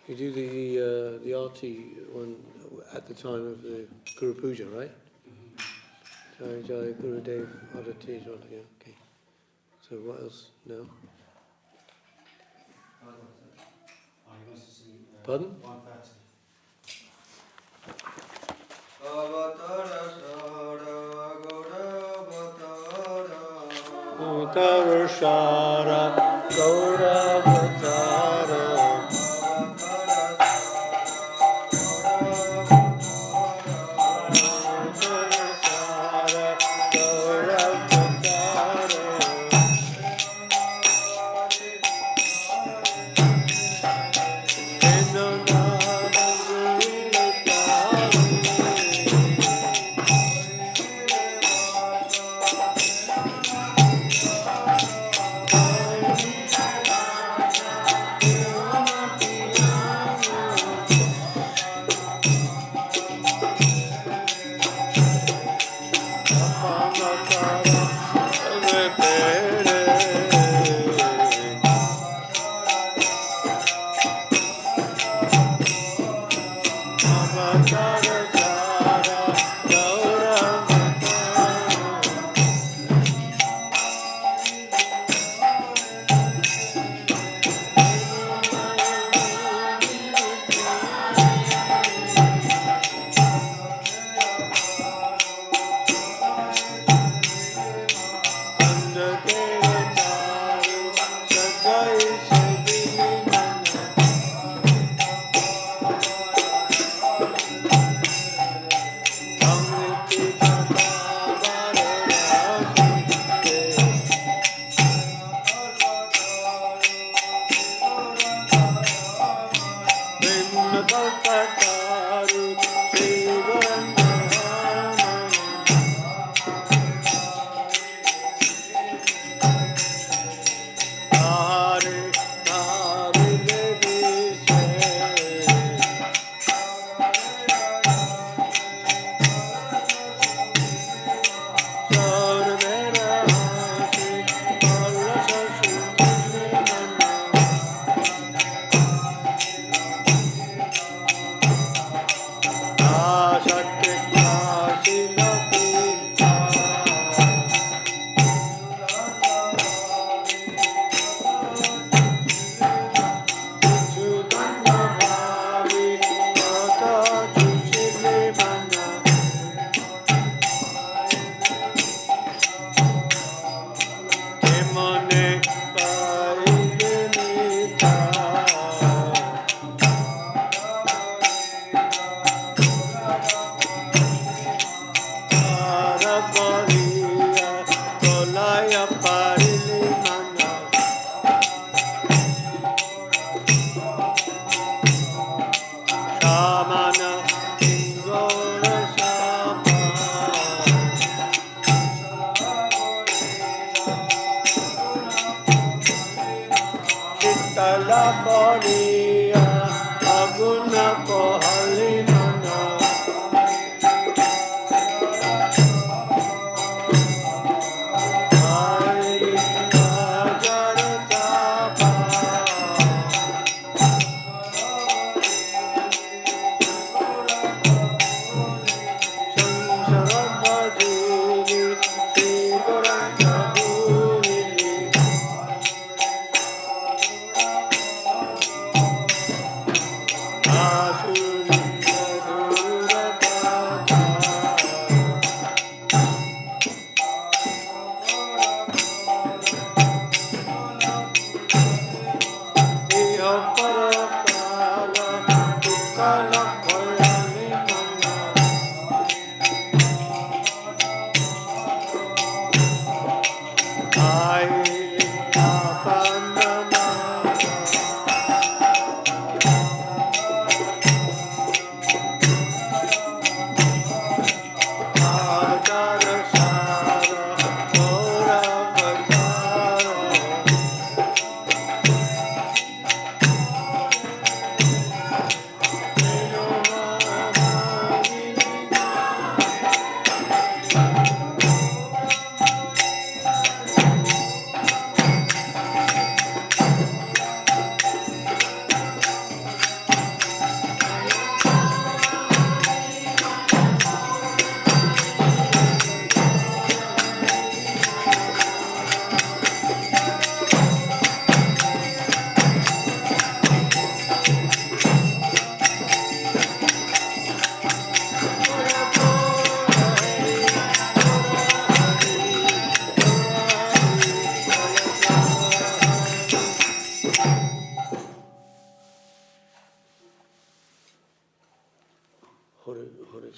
You do the arti one at the time of the Guru Puja, right? Jai Jai Guru Dev Arati. Yeah, okay. So what else? No. Pardon? Utarashara Gauravatara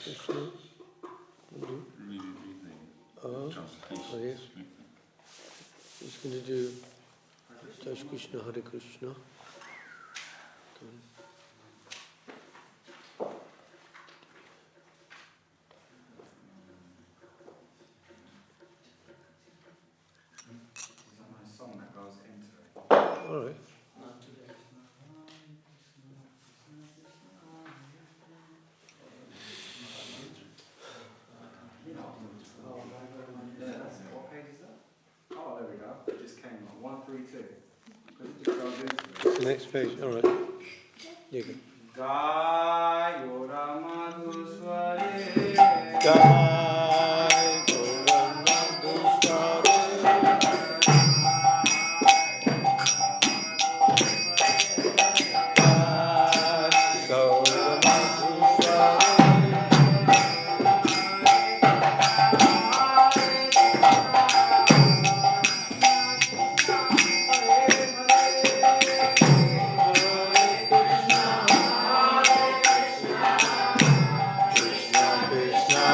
Krishna. Yes. He's going to do Jai Krishna, Hare Krishna. All right. What page is that? Oh, there we go. It just came on 132. The next page. All right. You go. Gayo Ramadhusware. Gayo Ramadhusware. Krishna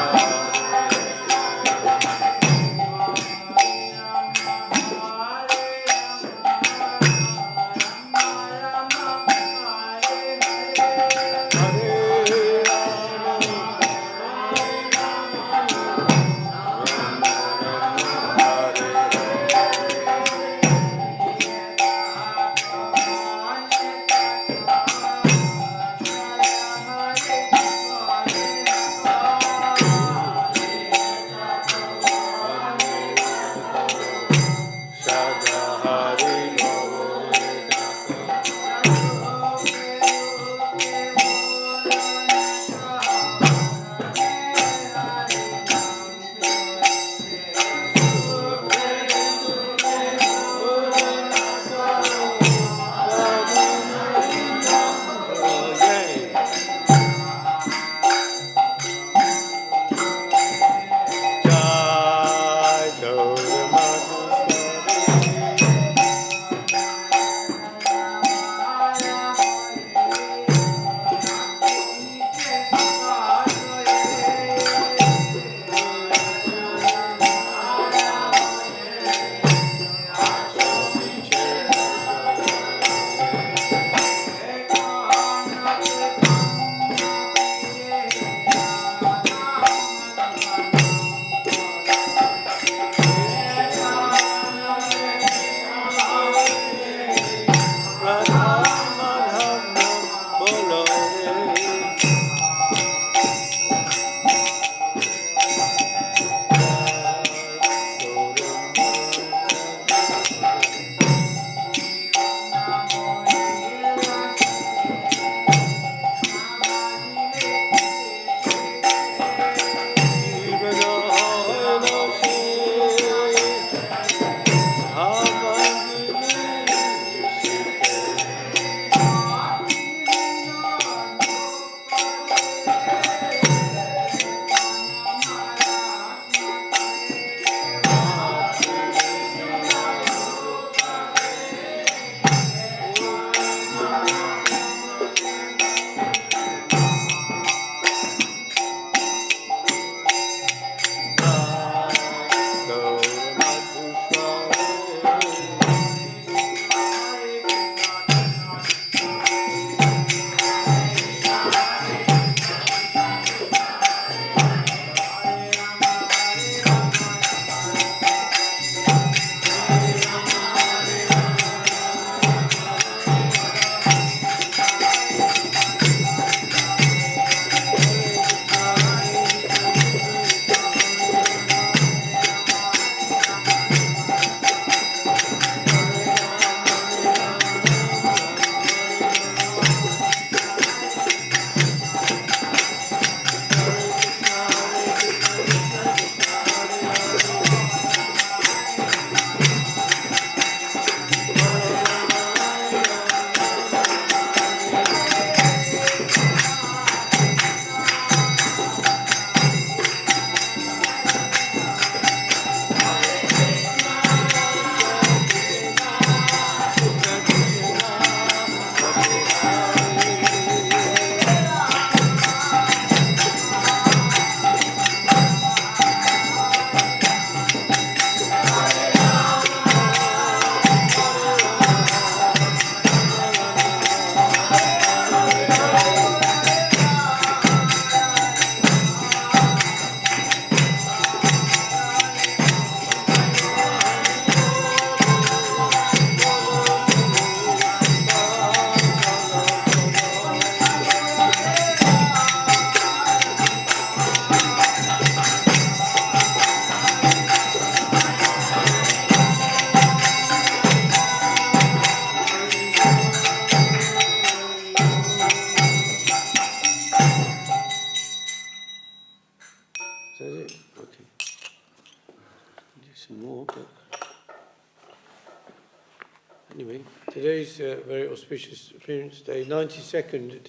Anyway, today's very auspicious appearance day, 92nd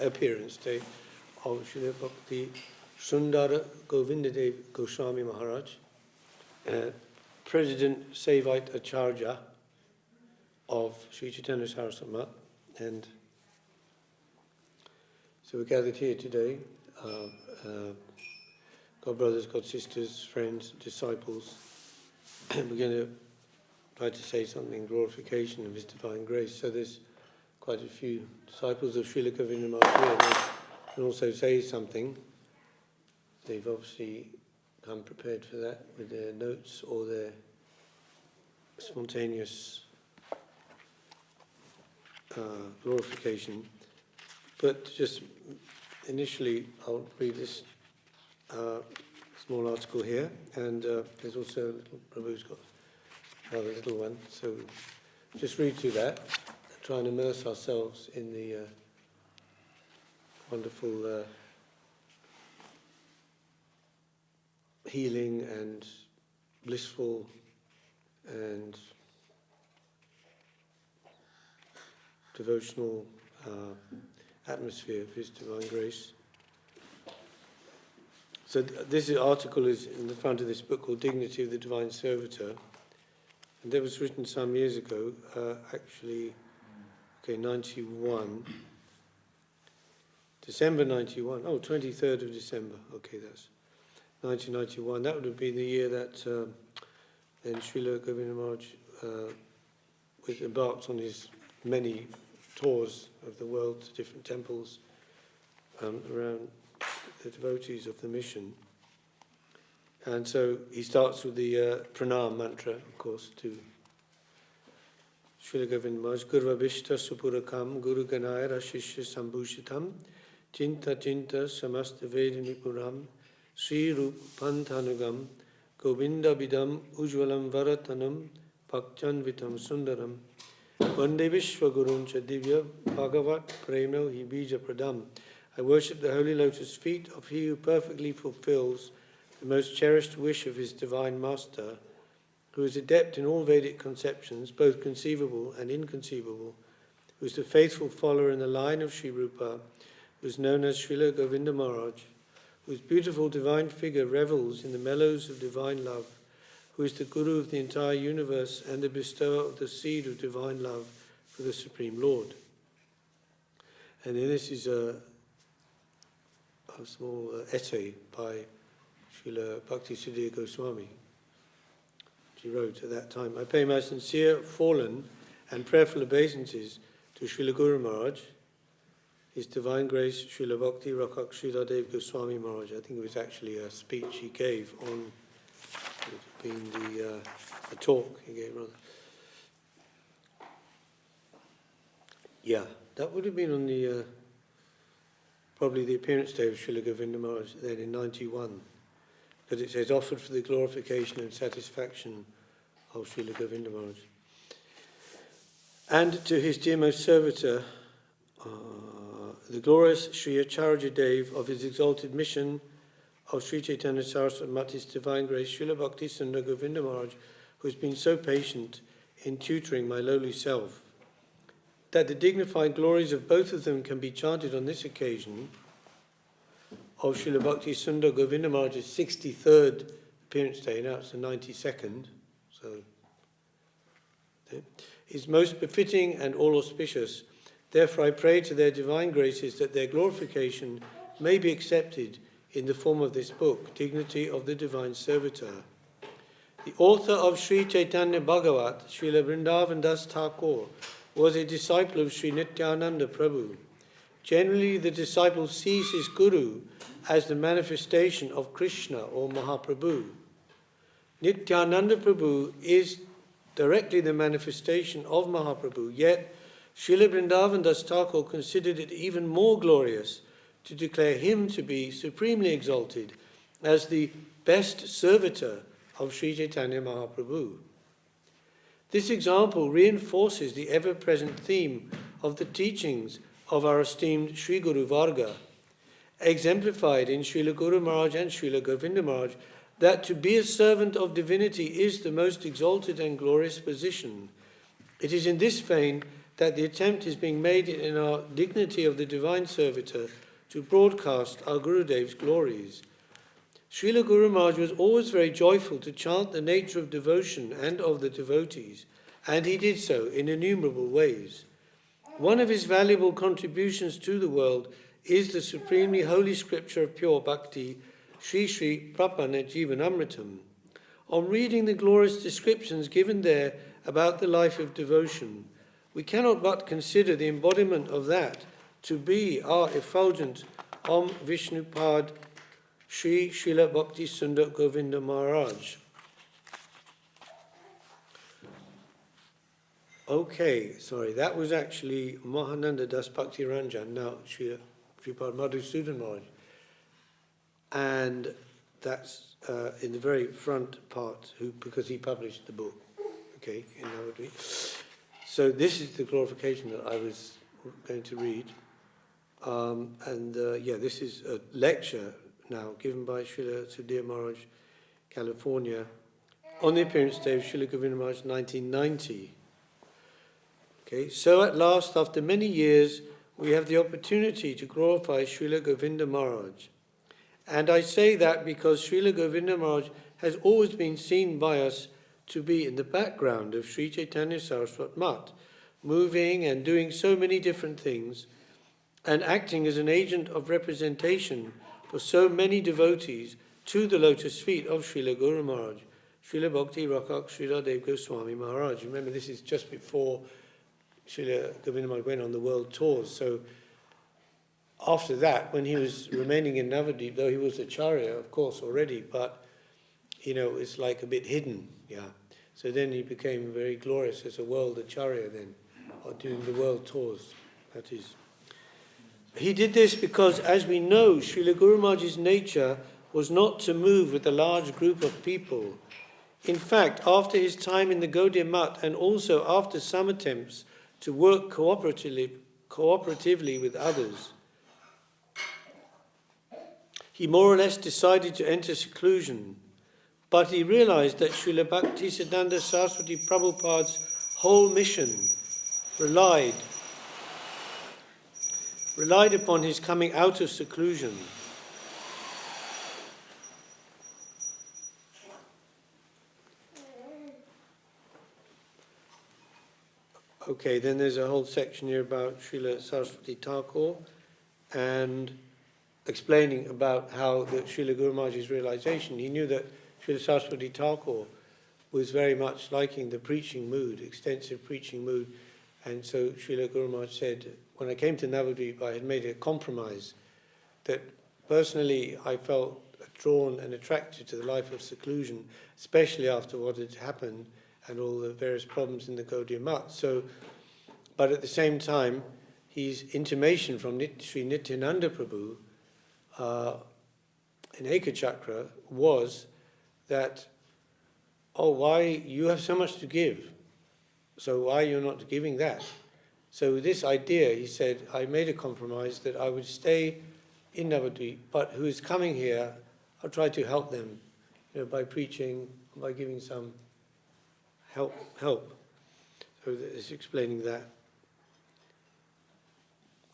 appearance day of Srila Bhakti Sundar Govinda Dev-Goswami Maharaj, President Sevite Acharya of Sri Chaitanya Saraswati. And so we're gathered here today, God brothers, God sisters, friends, disciples. We're going to try to say something in glorification of His divine grace. So there's quite a few disciples of Srila Govinda Maharaj here. They can also say something. They've obviously come prepared for that with their notes or their spontaneous glorification. But just initially, I'll read this small article here, and there's also a little Prabhu's got another little one. So just read through that, try and immerse ourselves in the wonderful healing and blissful and devotional atmosphere of His divine grace. So this article is in the front of this book called Dignity of the Divine Servitor. And that was written some years ago, 91, December 91, 23rd of December, okay, that's 1991. That would have been the year that then Srila Govinda Maharaj was embarked on his many tours of the world to different temples around the devotees of the mission. And so he starts with the pranam mantra, of course, to Srila Govinda Maharaj. Gurvabhishta supurakam guru ganaya rashishya sambhushitam chinta chinta samasta vedanipuram Srirup panthanugam Govinda bidam ujvalam varatanam bhakjanvitam sundaram Vande Vishwaguruncha divya bhagavat premno hi bija pradam. I worship the holy lotus feet of He who perfectly fulfills the most cherished wish of His divine master, who is adept in all Vedic conceptions, both conceivable and inconceivable, who is the faithful follower in the line of Sri Rupa, who is known as Srila Govinda Maharaj, whose beautiful divine figure revels in the mellows of divine love, who is the Guru of the entire universe and the bestower of the seed of divine love for the Supreme Lord. And then this is a small essay by Srila Bhakti Dev-Goswami. She wrote at that time, I pay my sincere, fallen and prayerful obeisances to Srila Guru Maharaj, His Divine Grace, Srila Bhakti Rakak Srila Dev-Goswami Maharaj. I think it was actually a speech he gave on, being a talk he gave rather. Yeah, that would have been on the probably the appearance day of Srila Govinda Maharaj then in 91, because it says offered for the glorification and satisfaction of Srila Govinda Maharaj. And to his dear most servitor, the glorious Sri Acharya Dev of his exalted mission of Sri Chaitanya Saraswati Mati's divine grace, Srila Bhakti Sundar Govinda Maharaj, who has been so patient in tutoring my lowly self, that the dignified glories of both of them can be chanted on this occasion of Srila Bhakti Sundar Govinda Maharaj's 63rd appearance day. Now it's the 92nd, so is most befitting and all auspicious. Therefore I pray to their divine graces that their glorification may be accepted in the form of this book, Dignity of the Divine Servitor. The author of Sri Chaitanya Bhagavat, Srila Vrindavan Das Thakur, was a disciple of Sri Nityananda Prabhu. Generally, the disciple sees his guru as the manifestation of Krishna or Mahaprabhu. Nityananda Prabhu is directly the manifestation of Mahaprabhu, yet Srila Vrindavan Das Thakur considered it even more glorious to declare him to be supremely exalted as the best servitor of Sri Chaitanya Mahaprabhu. This example reinforces the ever-present theme of the teachings of our esteemed Sri Guru Varga, exemplified in Srila Guru Maharaj and Srila Govinda Maharaj, that to be a servant of divinity is the most exalted and glorious position, It is in this vein that the attempt is being made in our dignity of the Divine Servitor to broadcast our Gurudev's glories. Srila Guru Maharaj was always very joyful to chant the nature of devotion and of the devotees, and he did so in innumerable ways. One of his valuable contributions to the world is the supremely holy scripture of pure bhakti, Sri Sri Prapanna Jivanamritam. On reading the glorious descriptions given there about the life of devotion, we cannot but consider the embodiment of that to be our effulgent Om Vishnupad Sri Srila Bhakti Sundar Govinda Maharaj. Okay, sorry, that was actually Mahananda Das Bhakti Ranjan, now Sripad Madhusudan Maharaj. And that's in the very front part, because he published the book, okay, in Navadvip. So this is the glorification that I was going to read. This is a lecture now given by Srila Sudhir Maharaj, California, on the appearance day of Srila Govinda Maharaj, 1990. Okay, so at last, after many years, we have the opportunity to glorify Srila Govinda Maharaj. And I say that because Srila Govinda Maharaj has always been seen by us to be in the background of Sri Chaitanya Saraswat Mat, moving and doing so many different things, and acting as an agent of representation for so many devotees to the lotus feet of Srila Guru Maharaj, Srila Bhakti Rakak Srila Dev-Goswami Maharaj. Remember, this is just before Srila Govinda Maharaj went on the world tours. So after that, when he was remaining in Navadvip, though he was Acharya, of course, already, but, it's like a bit hidden, yeah. So then he became very glorious as a world Acharya then, or doing the world tours, that is. He did this because, as we know, Srila Guru Maharaj's nature was not to move with a large group of people. In fact, after his time in the Gaudiya Mat, and also after some attempts to work cooperatively with others, he more or less decided to enter seclusion. But he realized that Srila Bhakti Siddhanta Saraswati Prabhupada's whole mission relied upon his coming out of seclusion. Okay, then there's a whole section here about Srila Saraswati Thakur and explaining about how the Srila Guru Maharaj's realization. He knew that Srila Saraswati Thakur was very much liking the preaching mood, extensive preaching mood, and so Srila Guru Maharaj said, when I came to Navadvip, I had made a compromise that personally I felt drawn and attracted to the life of seclusion, especially after what had happened and all the various problems in the Gaudiya Mat. So, but at the same time, his intimation from Sri Nityananda Prabhu in Ekachakra was that, why you have so much to give, so why you're not giving that? So this idea, he said, I made a compromise that I would stay in Navadvip, but who is coming here, I'll try to help them, by preaching, by giving some help. So it's explaining that.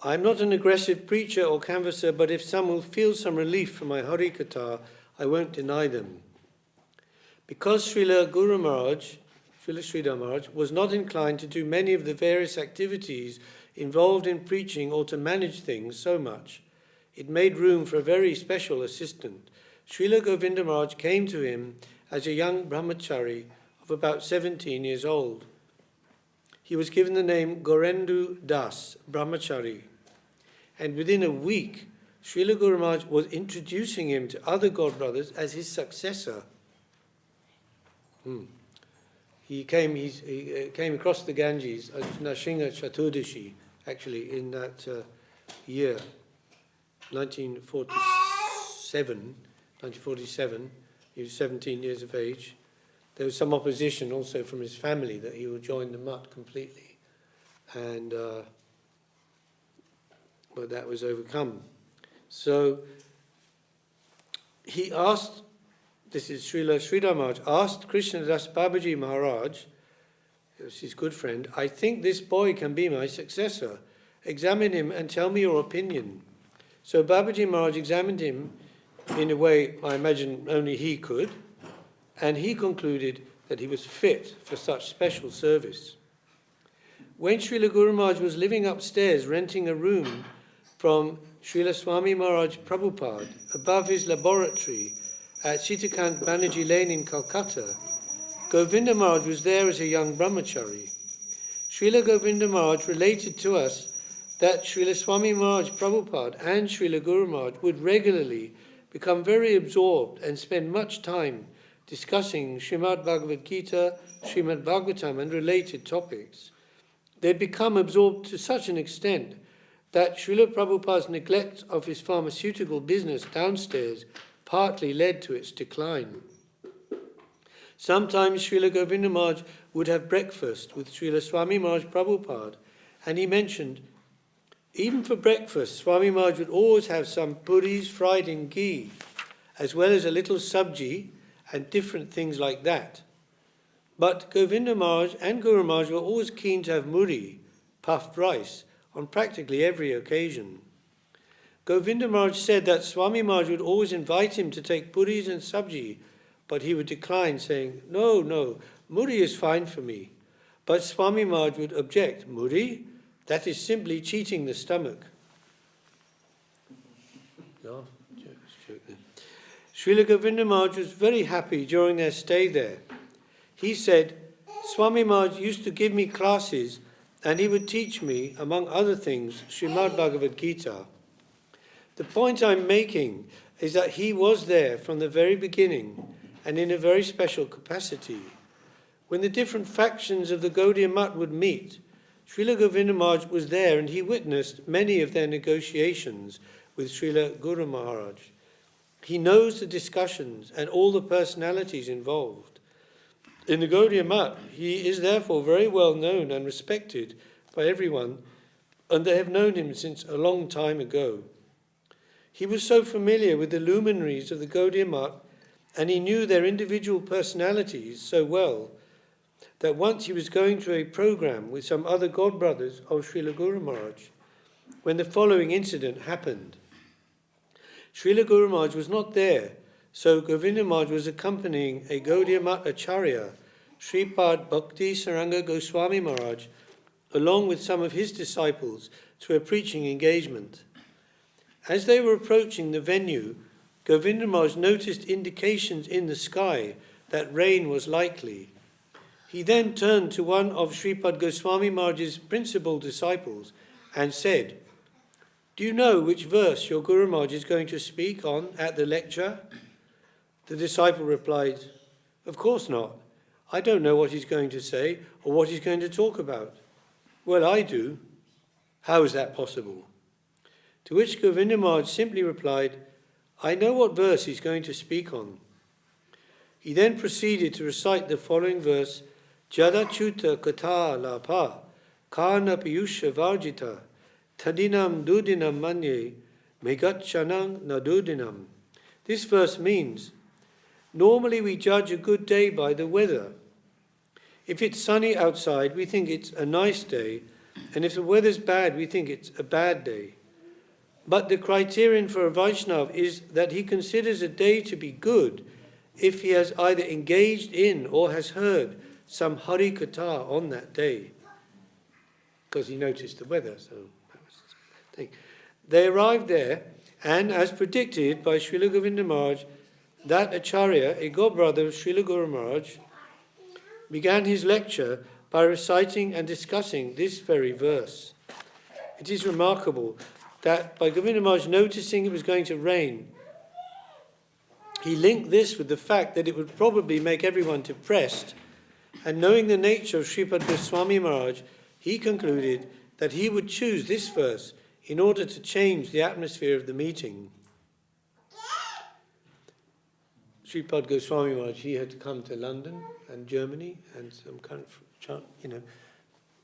I'm not an aggressive preacher or canvasser, but if some will feel some relief from my Hari Katha, I won't deny them. Because Srila Guru Maharaj, Srila Sridhar Maharaj, was not inclined to do many of the various activities involved in preaching or to manage things so much, it made room for a very special assistant. Srila Govinda Maharaj came to him as a young brahmachari of about 17 years old. He was given the name Gorendu Das, brahmachari, and within a week, Srila Guru Maharaj was introducing him to other godbrothers as his successor. He came across the Ganges, Nashinga Chaturdashi, actually, in that year, 1947. He was 17 years of age. There was some opposition also from his family that he would join the Mutt completely. And but that was overcome. So he asked, this is Srila Sridhar Maharaj, asked Krishnadas Babaji Maharaj, it was his good friend, "I think this boy can be my successor. Examine him and tell me your opinion." So Babaji Maharaj examined him in a way I imagine only he could, and he concluded that he was fit for such special service. When Srila Guru Maharaj was living upstairs renting a room from Srila Swami Maharaj Prabhupada above his laboratory at Sitakant Banerjee Lane in Calcutta, Govinda Maharaj was there as a young brahmachari. Srila Govinda Maharaj related to us that Srila Swami Maharaj Prabhupada and Srila Guru Maharaj would regularly become very absorbed and spend much time discussing Srimad Bhagavad Gita, Srimad Bhagavatam and related topics. They'd become absorbed to such an extent that Srila Prabhupada's neglect of his pharmaceutical business downstairs partly led to its decline. Sometimes Srila Govinda Maharaj would have breakfast with Srila Swami Maharaj Prabhupada, and he mentioned, even for breakfast, Swami Maharaj would always have some puris fried in ghee, as well as a little sabji and different things like that. But Govinda Maharaj and Guru Maharaj were always keen to have muri, puffed rice, on practically every occasion. Govinda Maharaj said that Swami Maharaj would always invite him to take puris and sabji, but he would decline, saying, No, muri is fine for me. But Swami Maharaj would object, muri? That is simply cheating the stomach. No, joke there. Srila Govinda Maharaj was very happy during their stay there. He said, Swami Maharaj used to give me classes and he would teach me, among other things, Srimad Bhagavad Gita. The point I'm making is that he was there from the very beginning and in a very special capacity. When the different factions of the Gaudiya Math would meet, Srila Govinda Maharaj was there and he witnessed many of their negotiations with Srila Guru Maharaj. He knows the discussions and all the personalities involved. In the Gaudiya Math, he is therefore very well known and respected by everyone, and they have known him since a long time ago. He was so familiar with the luminaries of the Gaudiya Math, and he knew their individual personalities so well, that once he was going to a program with some other godbrothers of Srila Guru Maharaj, when the following incident happened. Srila Guru Maharaj was not there, so Govinda Maharaj was accompanying a Gaudiya Math Acharya, Sripad Bhakti Saranga Goswami Maharaj, along with some of his disciples, to a preaching engagement. As they were approaching the venue, Govinda Maharaj noticed indications in the sky that rain was likely. He then turned to one of Sripad Goswami Maharaj's principal disciples and said, "Do you know which verse your Guru Maharaj is going to speak on at the lecture?" The disciple replied, "Of course not. I don't know what he's going to say or what he's going to talk about." "Well, I do." "How is that possible?" To which Govinda Maharaj simply replied, "I know what verse he's going to speak on." He then proceeded to recite the following verse, Jada Chuta Katha Lapa Karna Piyusha Varjita Tadinam Dudinam Manye Megachanang Nadudinam. This verse means, normally we judge a good day by the weather. If it's sunny outside, we think it's a nice day, and if the weather's bad, we think it's a bad day. But the criterion for a Vaishnava is that he considers a day to be good if he has either engaged in or has heard some Hari Katha on that day, because he noticed the weather. So that was the thing. They arrived there, and as predicted by Srila Govinda Maharaj, that Acharya, a godbrother of Srila Guru Maharaj, began his lecture by reciting and discussing this very verse. It is remarkable that by Govinda Maharaj noticing it was going to rain, he linked this with the fact that it would probably make everyone depressed, and knowing the nature of Sripad Goswami Maharaj, he concluded that he would choose this verse in order to change the atmosphere of the meeting. Sripad Goswami Maharaj, he had come to London and Germany and some kind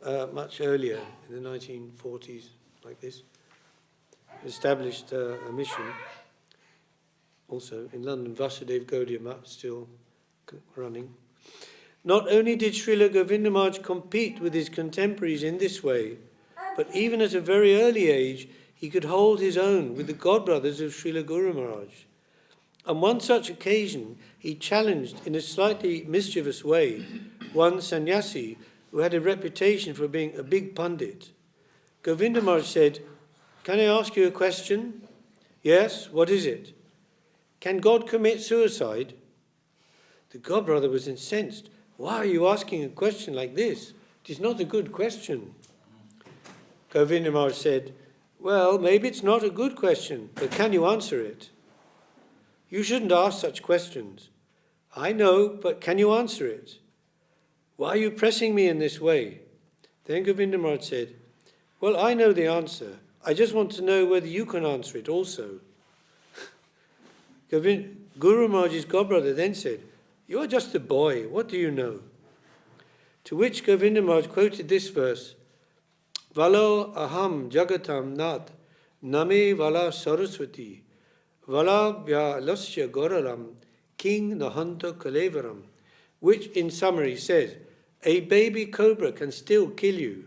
of, much earlier in the 1940s, like this, established a mission. Also in London, Vasudev Gaudiya Math still running. Not only did Srila Govinda Maharaj compete with his contemporaries in this way, but even at a very early age, he could hold his own with the godbrothers of Srila Guru Maharaj. On one such occasion, he challenged in a slightly mischievous way one sannyasi who had a reputation for being a big pundit. Govinda Maharaj said, "Can I ask you a question?" "Yes, what is it?" "Can God commit suicide?" The godbrother was incensed. "Why are you asking a question like this? It is not a good question." Govinda Maharaj said, "Well, maybe it's not a good question, but can you answer it?" "You shouldn't ask such questions." "I know, but can you answer it?" "Why are you pressing me in this way?" Then Govinda Maharaj said, "Well, I know the answer. I just want to know whether you can answer it also." Guru Maharaj's godbrother then said, "You are just a boy. What do you know?" To which Govinda Maharaj quoted this verse, "Valo aham jagatam nad, name vala saraswati, vala vyalasya goraram, king nahanta kalevaram," which in summary says, "A baby cobra can still kill you."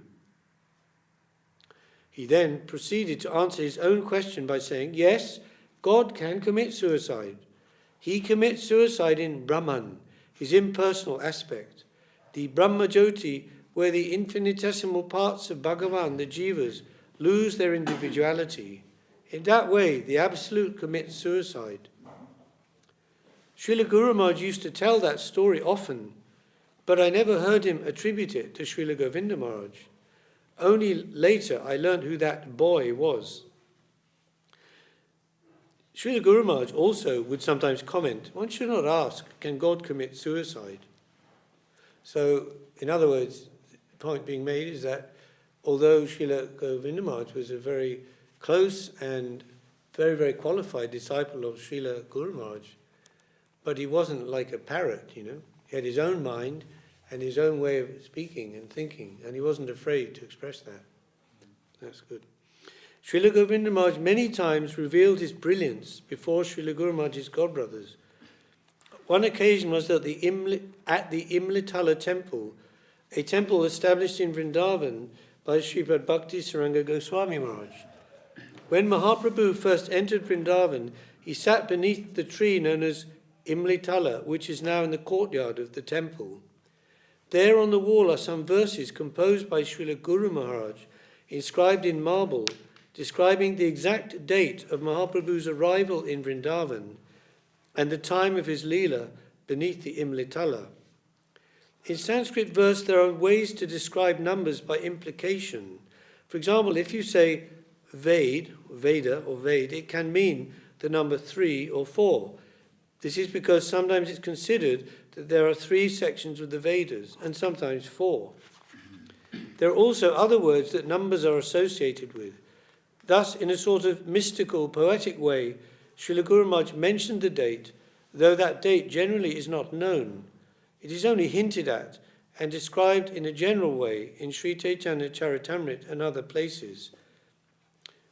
He then proceeded to answer his own question by saying, yes, God can commit suicide. He commits suicide in Brahman, his impersonal aspect, the Brahmajyoti, where the infinitesimal parts of Bhagavan, the Jivas, lose their individuality. In that way, the Absolute commits suicide. Srila Guru Maharaj used to tell that story often, but I never heard him attribute it to Srila Govinda Maharaj. Only later I learned who that boy was. Srila Guru Maharaj also would sometimes comment, one should not ask, can God commit suicide? So, in other words, the point being made is that although Srila Govinda Maharaj was a very close and very, very qualified disciple of Srila Guru Maharaj, but he wasn't like a parrot, you know. He had his own mind and his own way of speaking and thinking, and he wasn't afraid to express that. That's good. Srila Govinda Maharaj many times revealed his brilliance before Srila Guru Maharaj's godbrothers. One occasion was at the Imlitala temple, a temple established in Vrindavan by Sripad Bhakti Dev-Goswami Maharaj. When Mahaprabhu first entered Vrindavan, he sat beneath the tree known as Imlitala, which is now in the courtyard of the temple. There on the wall are some verses composed by Srila Guru Maharaj, inscribed in marble, describing the exact date of Mahaprabhu's arrival in Vrindavan and the time of his Leela beneath the Imlitala. In Sanskrit verse, there are ways to describe numbers by implication. For example, if you say Veda, it can mean the number 3 or 4. This is because sometimes it's considered that there are 3 sections of the Vedas, and sometimes 4. There are also other words that numbers are associated with. Thus, in a sort of mystical, poetic way, Srila Guru Maharaj mentioned the date, though that date generally is not known. It is only hinted at and described in a general way in Sri Chaitanya Charitamrita and other places.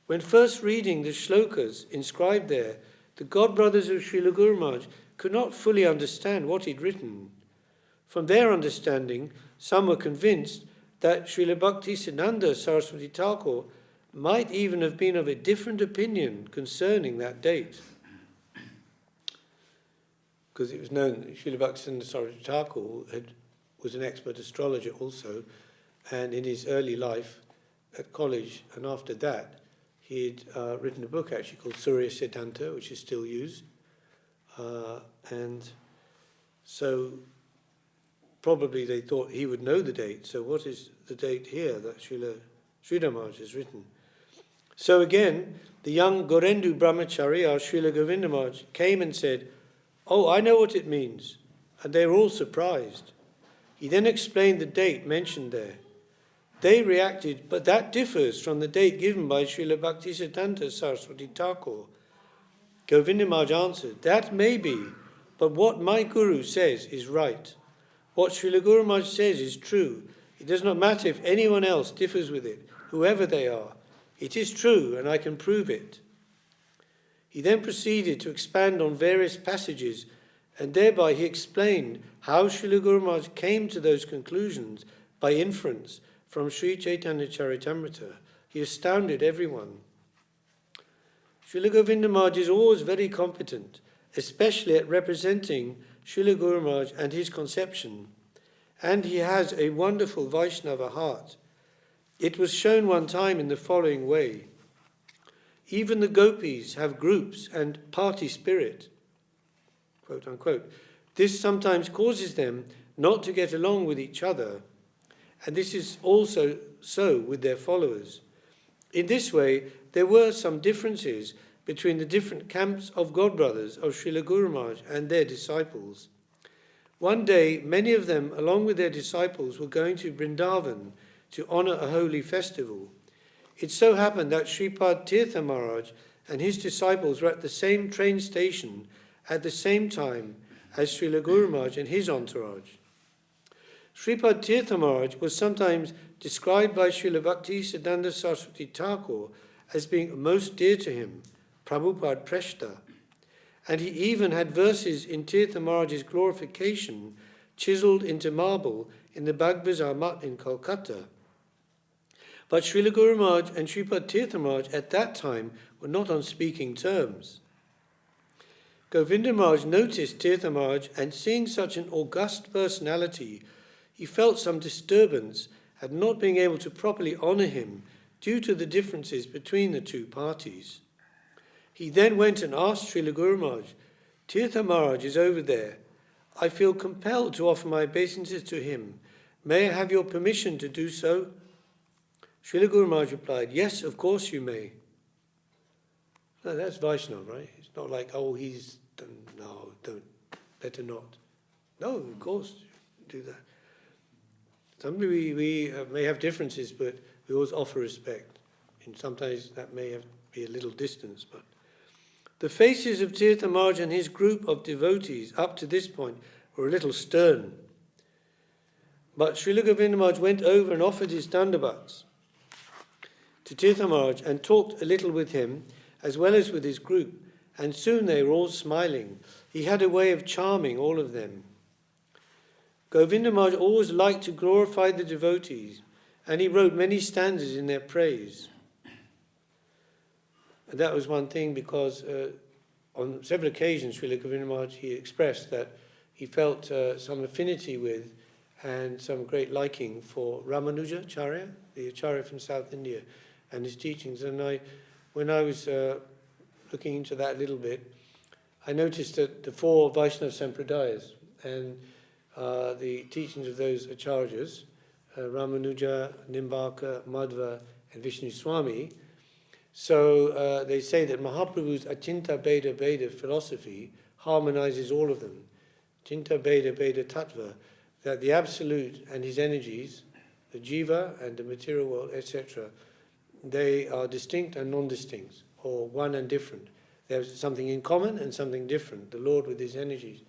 When first reading the shlokas inscribed there, the godbrothers of Srila Guru Maharaj could not fully understand what he'd written. From their understanding, some were convinced that Srila Bhakti Siddhanta Saraswati Thakur might even have been of a different opinion concerning that date. Because it was known that Srila Bhakti Siddhanta Saraswati Thakur was an expert astrologer also, and in his early life at college and after that, he'd written a book actually called Surya Siddhanta, which is still used. And so probably they thought he would know the date. So what is the date here that Srila Sridhar Maharaj has written? So again, the young Gorendu Brahmachari, our Srila Govinda Maharaj, came and said, "Oh, I know what it means." And they were all surprised. He then explained the date mentioned there. They reacted, "But that differs from the date given by Srila Bhakti Siddhanta Saraswati Thakur." Govinda Maharaj answered, "That may be, but what my Guru says is right. What Srila Guru Maharaj says is true. It does not matter if anyone else differs with it, whoever they are. It is true, and I can prove it." He then proceeded to expand on various passages and thereby he explained how Srila Guru Maharaj came to those conclusions by inference from Sri Chaitanya Charitamrita. He astounded everyone. Srila Govinda Maharaj is always very competent, especially at representing Srila Guru Maharaj and his conception, and he has a wonderful Vaishnava heart. It was shown one time in the following way. Even the gopis have groups and party spirit, quote unquote. This sometimes causes them not to get along with each other, and this is also so with their followers. In this way, there were some differences between the different camps of godbrothers of Srila Guru Maharaj and their disciples. One day, many of them, along with their disciples, were going to Vrindavan to honor a holy festival. It so happened that Sripad Tirtha Maharaj and his disciples were at the same train station at the same time as Srila Guru Maharaj and his entourage. Sripad Tirtha Maharaj was sometimes described by Srila Bhakti Siddhanta Saraswati Thakur as being most dear to him, Prabhupada Preshta, and he even had verses in Tirtha Maharaj's glorification chiseled into marble in the Bagh Bazar Mutt in Kolkata. But Srila Guru Maharaj and Sripad Tirtha Maharaj at that time were not on speaking terms. Govinda Maharaj noticed Tirtha Maharaj, and seeing such an august personality, he felt some disturbance at not being able to properly honor him due to the differences between the two parties. He then went and asked Srila Guru Maharaj, Tirtha Maharaj is over there. I feel compelled to offer my obeisances to him. May I have your permission to do so? Srila Guru Maharaj replied, yes, of course you may. No, that's Vaishnava, right? It's not like, oh, he's done, no, don't, better not. No, of course, do that. Sometimes we may have differences, but we always offer respect. And sometimes that may be a little distance. But the faces of Tirtha Maharaj and his group of devotees up to this point were a little stern. But Srila Govinda Maharaj went over and offered his dandavats to Tirtha Maharaj and talked a little with him as well as with his group, and soon they were all smiling. He had a way of charming all of them. Govinda Maharaj always liked to glorify the devotees, and he wrote many stanzas in their praise. And that was one thing because on several occasions Srila Govinda Maharaj, he expressed that he felt some affinity with and some great liking for Ramanuja Acharya, the Acharya from South India, and his teachings. And when I was looking into that a little bit, I noticed that the four Vaishnava Sampradayas and the teachings of those Acharyas, Ramanuja, Nimbaka, Madhva, and Vishnu Swami, so they say that Mahaprabhu's Achinta Bheda Bheda philosophy harmonizes all of them. Achinta Bheda Bheda Tattva, that the Absolute and his energies, the Jiva and the material world, etc., they are distinct and non-distinct, or one and different. There's something in common and something different, the Lord with his energies.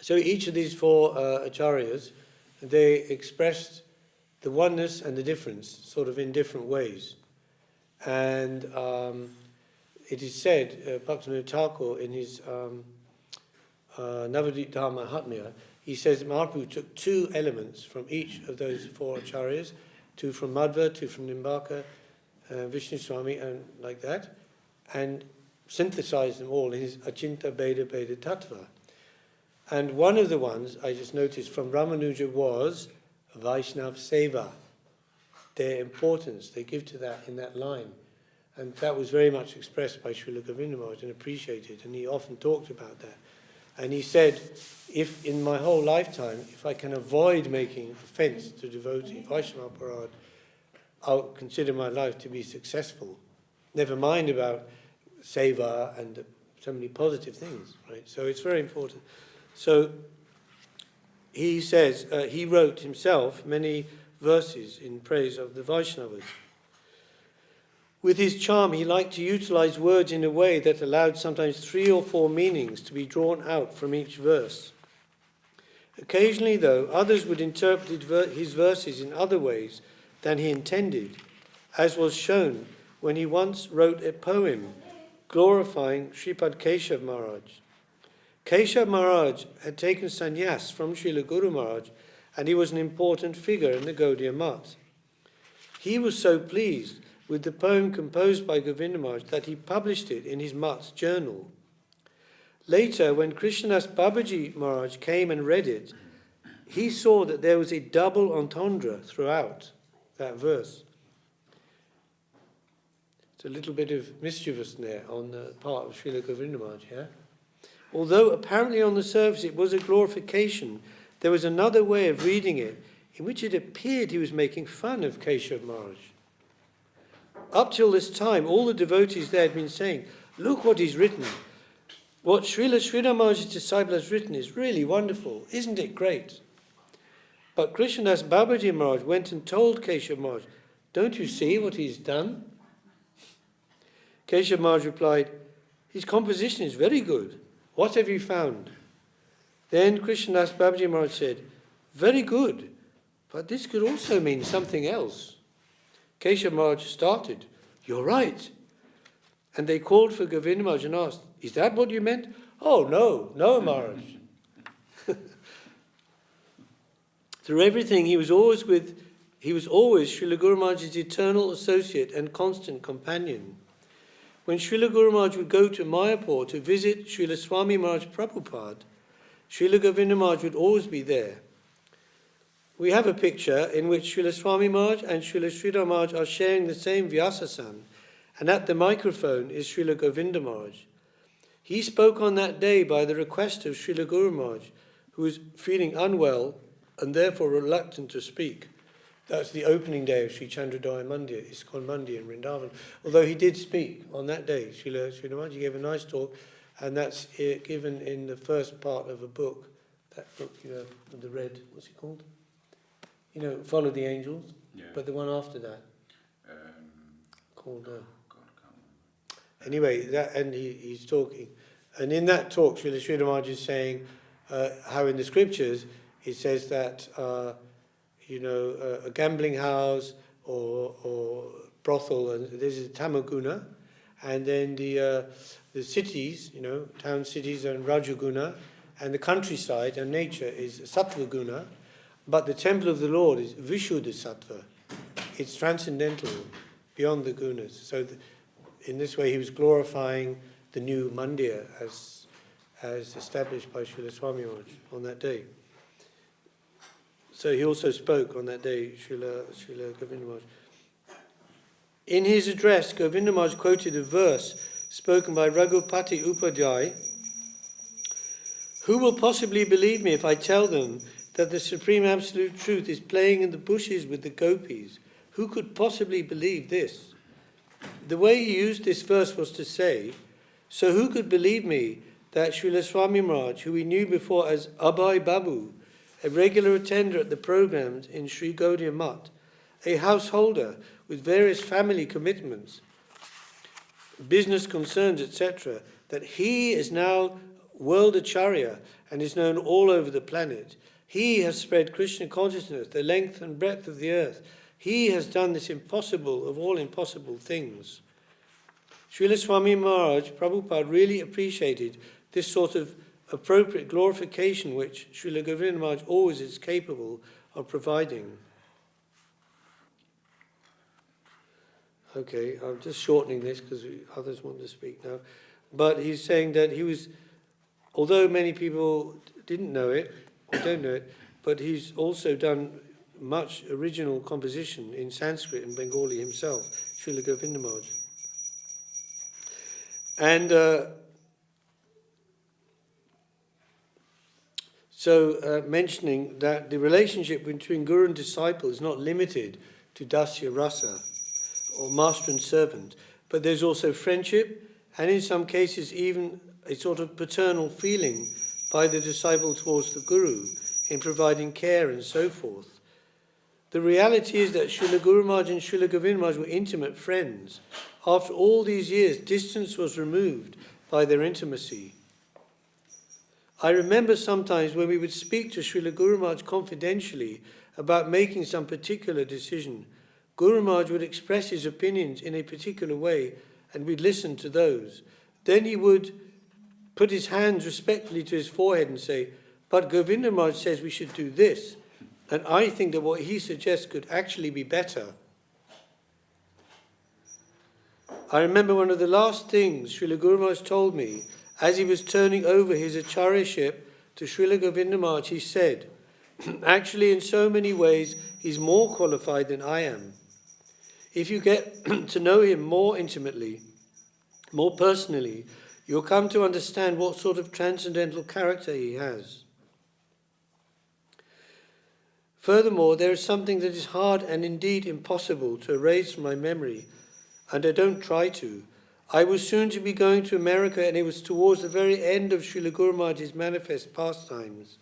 So each of these four acharyas, they expressed the oneness and the difference, sort of in different ways. And it is said, Bhaktivinoda Thakur in his Navadvip Dharma Mahatmya, he says that Mahaprabhu took two elements from each of those four acharyas, two from Madhva, two from Nimbaka, Vishnu Swami, and like that, and synthesized them all in his Achinta Bheda Bheda Tattva. And one of the ones I just noticed from Ramanuja was Vaishnav Seva, their importance they give to that in that line. And that was very much expressed by Srila Govinda Maharaj and appreciated, and he often talked about that. And he said, if in my whole lifetime, if I can avoid making offense to devotee, Vaishnava Parad, I'll consider my life to be successful. Never mind about seva and so many positive things, right? So it's very important. So he says, he wrote himself many verses in praise of the Vaishnavas. With his charm, he liked to utilize words in a way that allowed sometimes 3 or 4 meanings to be drawn out from each verse. Occasionally, though, others would interpret his verses in other ways than he intended, as was shown when he once wrote a poem glorifying Sripad Keshav Maharaj. Keshav Maharaj had taken sannyas from Srila Guru Maharaj, and he was an important figure in the Gaudiya Math. He was so pleased with the poem composed by Govinda Maharaj that he published it in his Math's journal. Later, when Krishnadas Babaji Maharaj came and read it, he saw that there was a double entendre throughout that verse. It's a little bit of mischievous there on the part of Srila Govinda Maharaj, yeah? Although apparently on the surface it was a glorification, there was another way of reading it in which it appeared he was making fun of Keshav Maharaj. Up till this time, all the devotees there had been saying, look what he's written. What Srila Sridhar Maharaj's disciple has written is really wonderful. Isn't it great? But Krishnadas Babaji Maharaj went and told Keshav Maharaj, don't you see what he's done? Keshav Maharaj replied, his composition is very good. What have you found? Then Krishnadas Babaji Maharaj said, very good, but this could also mean something else. Keshav Maharaj started, you're right. And they called for Govinda Maharaj and asked, is that what you meant? Oh, no, Maharaj. Through everything, he was always Srila Guru Maharaj's eternal associate and constant companion. When Srila Guru Maharaj would go to Mayapur to visit Srila Swami Maharaj Prabhupada, Srila Govinda Maharaj would always be there. We have a picture in which Srila Swami Maharaj and Srila Sridhar Maharaj are sharing the same Vyasasan, and at the microphone is Srila Govinda Maharaj. He spoke on that day by the request of Srila Guru Maharaj, who was feeling unwell and therefore reluctant to speak. That's the opening day of Sri Chandrodaya Mandir, ISKCON Mandir in Vrindavan. Although he did speak on that day, Srila Maharaj gave a nice talk, and that's given in the first part of a book, that book, with the red, what's it called? Follow the Angels, yeah. But the one after that, called... Anyway, he's talking. And in that talk, Srila Sridhar Maharaj is saying how in the scriptures it says that, a gambling house or brothel, and this is tamaguna, and then the cities, town cities and rajaguna, and the countryside and nature is sattva guna, but the temple of the Lord is vishuddha sattva. It's transcendental, beyond the gunas. So in this way he was glorifying the new mandir as established by Srila Swami Maharaj on that day. So he also spoke on that day, Srila Govinda Maharaj. In his address, Govinda Maharaj quoted a verse spoken by Raghupati Upadhyay. Who will possibly believe me if I tell them that the Supreme Absolute Truth is playing in the bushes with the gopis? Who could possibly believe this? The way he used this verse was to say, so who could believe me that Srila Swami Maharaj, who we knew before as Abhay Babu, a regular attender at the programs in Sri Gaudiya Math, a householder with various family commitments, business concerns, etc., that he is now world acharya and is known all over the planet. He has spread Krishna consciousness the length and breadth of the earth. He has done this impossible of all impossible things. Srila Swami Maharaj Prabhupada really appreciated this sort of appropriate glorification which Srila Govinda Maharaj always is capable of providing. Okay, I'm just shortening this because others want to speak now. But he's saying that he was, although many people didn't know it, or don't know it, but he's also done much original composition in Sanskrit and Bengali himself, Srila Govinda Maharaj. And mentioning that the relationship between guru and disciple is not limited to dasya rasa, or master and servant, but there's also friendship, and in some cases even a sort of paternal feeling by the disciple towards the guru in providing care and so forth. The reality is that Srila Guru Maharaj and Srila Govinda Maharaj were intimate friends. After all these years, distance was removed by their intimacy. I remember sometimes when we would speak to Srila Guru Maharaj confidentially about making some particular decision, Guru Maharaj would express his opinions in a particular way and we'd listen to those. Then he would put his hands respectfully to his forehead and say, "But Govinda Maharaj says we should do this, and I think that what he suggests could actually be better." I remember one of the last things Srila Guru Maharaj told me as he was turning over his acharyaship to Srila Govinda Maharaj. He said, "Actually, in so many ways, he's more qualified than I am. If you get to know him more intimately, more personally, you'll come to understand what sort of transcendental character he has. Furthermore, there is something that is hard and indeed impossible to erase from my memory, and I don't try to. I was soon to be going to America, and it was towards the very end of Srila Guru Maharaj's manifest pastimes.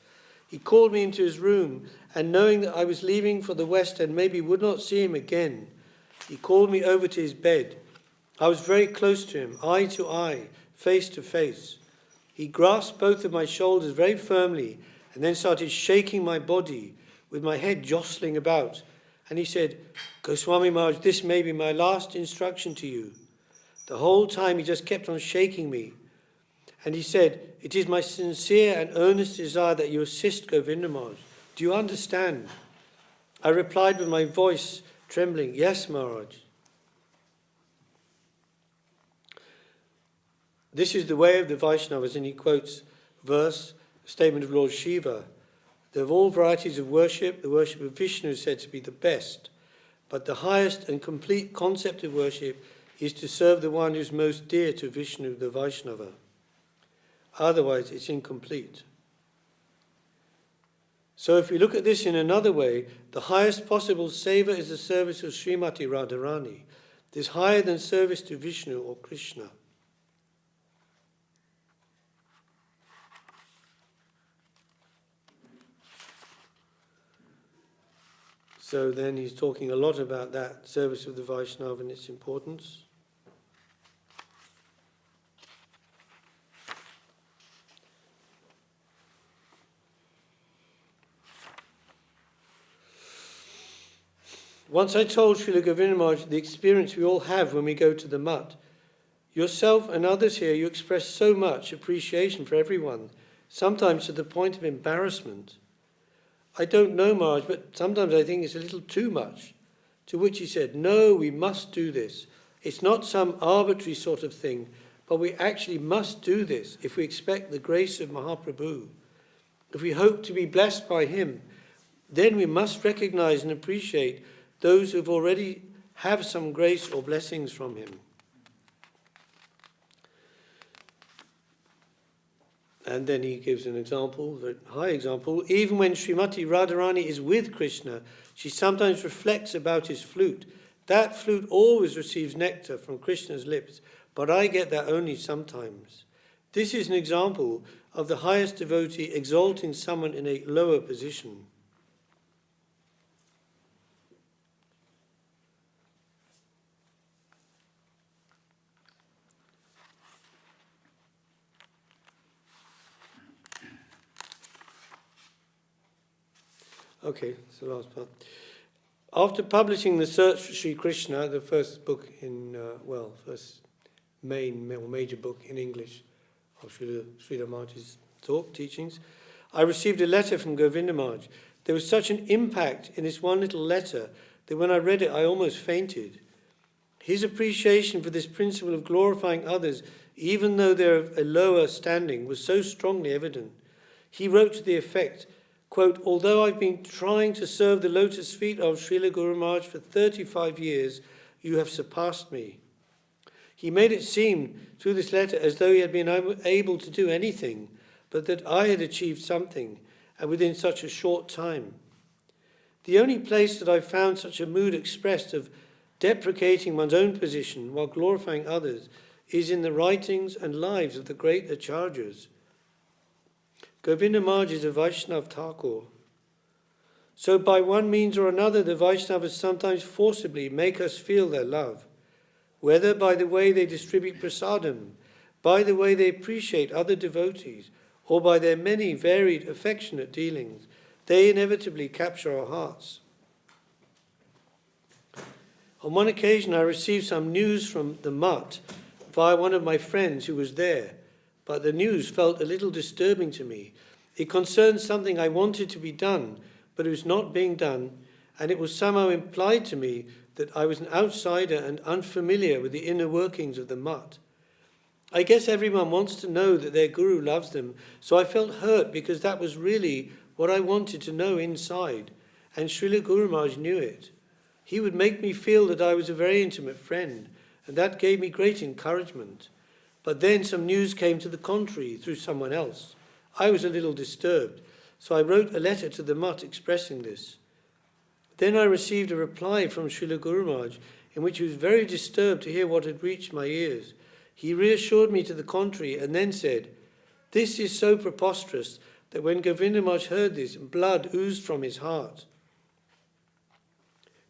He called me into his room, and knowing that I was leaving for the West and maybe would not see him again, he called me over to his bed. I was very close to him, eye to eye, face to face. He grasped both of my shoulders very firmly and then started shaking my body with my head jostling about. And he said, "Goswami Maharaj, this may be my last instruction to you." The whole time he just kept on shaking me. And he said, "It is my sincere and earnest desire that you assist Govinda Maharaj. Do you understand?" I replied with my voice trembling, "Yes, Maharaj." This is the way of the Vaishnavas, and he quotes verse, statement of Lord Shiva. Of all varieties of worship, the worship of Vishnu is said to be the best, but the highest and complete concept of worship is to serve the one who is most dear to Vishnu, the Vaishnava. Otherwise, it's incomplete. So if we look at this in another way, the highest possible seva is the service of Srimati Radharani. It is higher than service to Vishnu or Krishna. So then he's talking a lot about that service of the Vaishnava and its importance. Once I told Srila Govinda Maharaj the experience we all have when we go to the mutt. Yourself and others here, you express so much appreciation for everyone, sometimes to the point of embarrassment. I don't know, Maharaj, but sometimes I think it's a little too much. To which he said, "No, we must do this. It's not some arbitrary sort of thing, but we actually must do this if we expect the grace of Mahaprabhu. If we hope to be blessed by him, then we must recognize and appreciate those who already have some grace or blessings from him." And then he gives an example, a high example. Even when Srimati Radharani is with Krishna, she sometimes reflects about his flute. That flute always receives nectar from Krishna's lips, but I get that only sometimes. This is an example of the highest devotee exalting someone in a lower position. Okay, it's the last part. After publishing The Search for Sri Krishna, the first book in, first main or major book in English of Sridhar Maharaj's teachings, I received a letter from Govinda Maharaj. There was such an impact in this one little letter that when I read it, I almost fainted. His appreciation for this principle of glorifying others, even though they're of a lower standing, was so strongly evident. He wrote to the effect, quote, "Although I've been trying to serve the lotus feet of Srila Guru Maharaj for 35 years, you have surpassed me." He made it seem through this letter as though he had been able to do anything, but that I had achieved something, and within such a short time. The only place that I've found such a mood expressed of deprecating one's own position while glorifying others is in the writings and lives of the great acharyas. Govinda Maharaj is a Vaishnav Thakur. So by one means or another, the Vaishnavas sometimes forcibly make us feel their love, whether by the way they distribute prasadam, by the way they appreciate other devotees, or by their many varied affectionate dealings. They inevitably capture our hearts. On one occasion, I received some news from the mutt via one of my friends who was there, but the news felt a little disturbing to me. It concerned something I wanted to be done, but it was not being done, and it was somehow implied to me that I was an outsider and unfamiliar with the inner workings of the mutt. I guess everyone wants to know that their guru loves them, so I felt hurt because that was really what I wanted to know inside, and Srila Guru Maharaj knew it. He would make me feel that I was a very intimate friend, and that gave me great encouragement. But then some news came to the contrary through someone else. I was a little disturbed, so I wrote a letter to the mutt expressing this. Then I received a reply from Srila Guru Maharaj in which he was very disturbed to hear what had reached my ears. He reassured me to the contrary and then said, "This is so preposterous that when Govinda Maharaj heard this, blood oozed from his heart.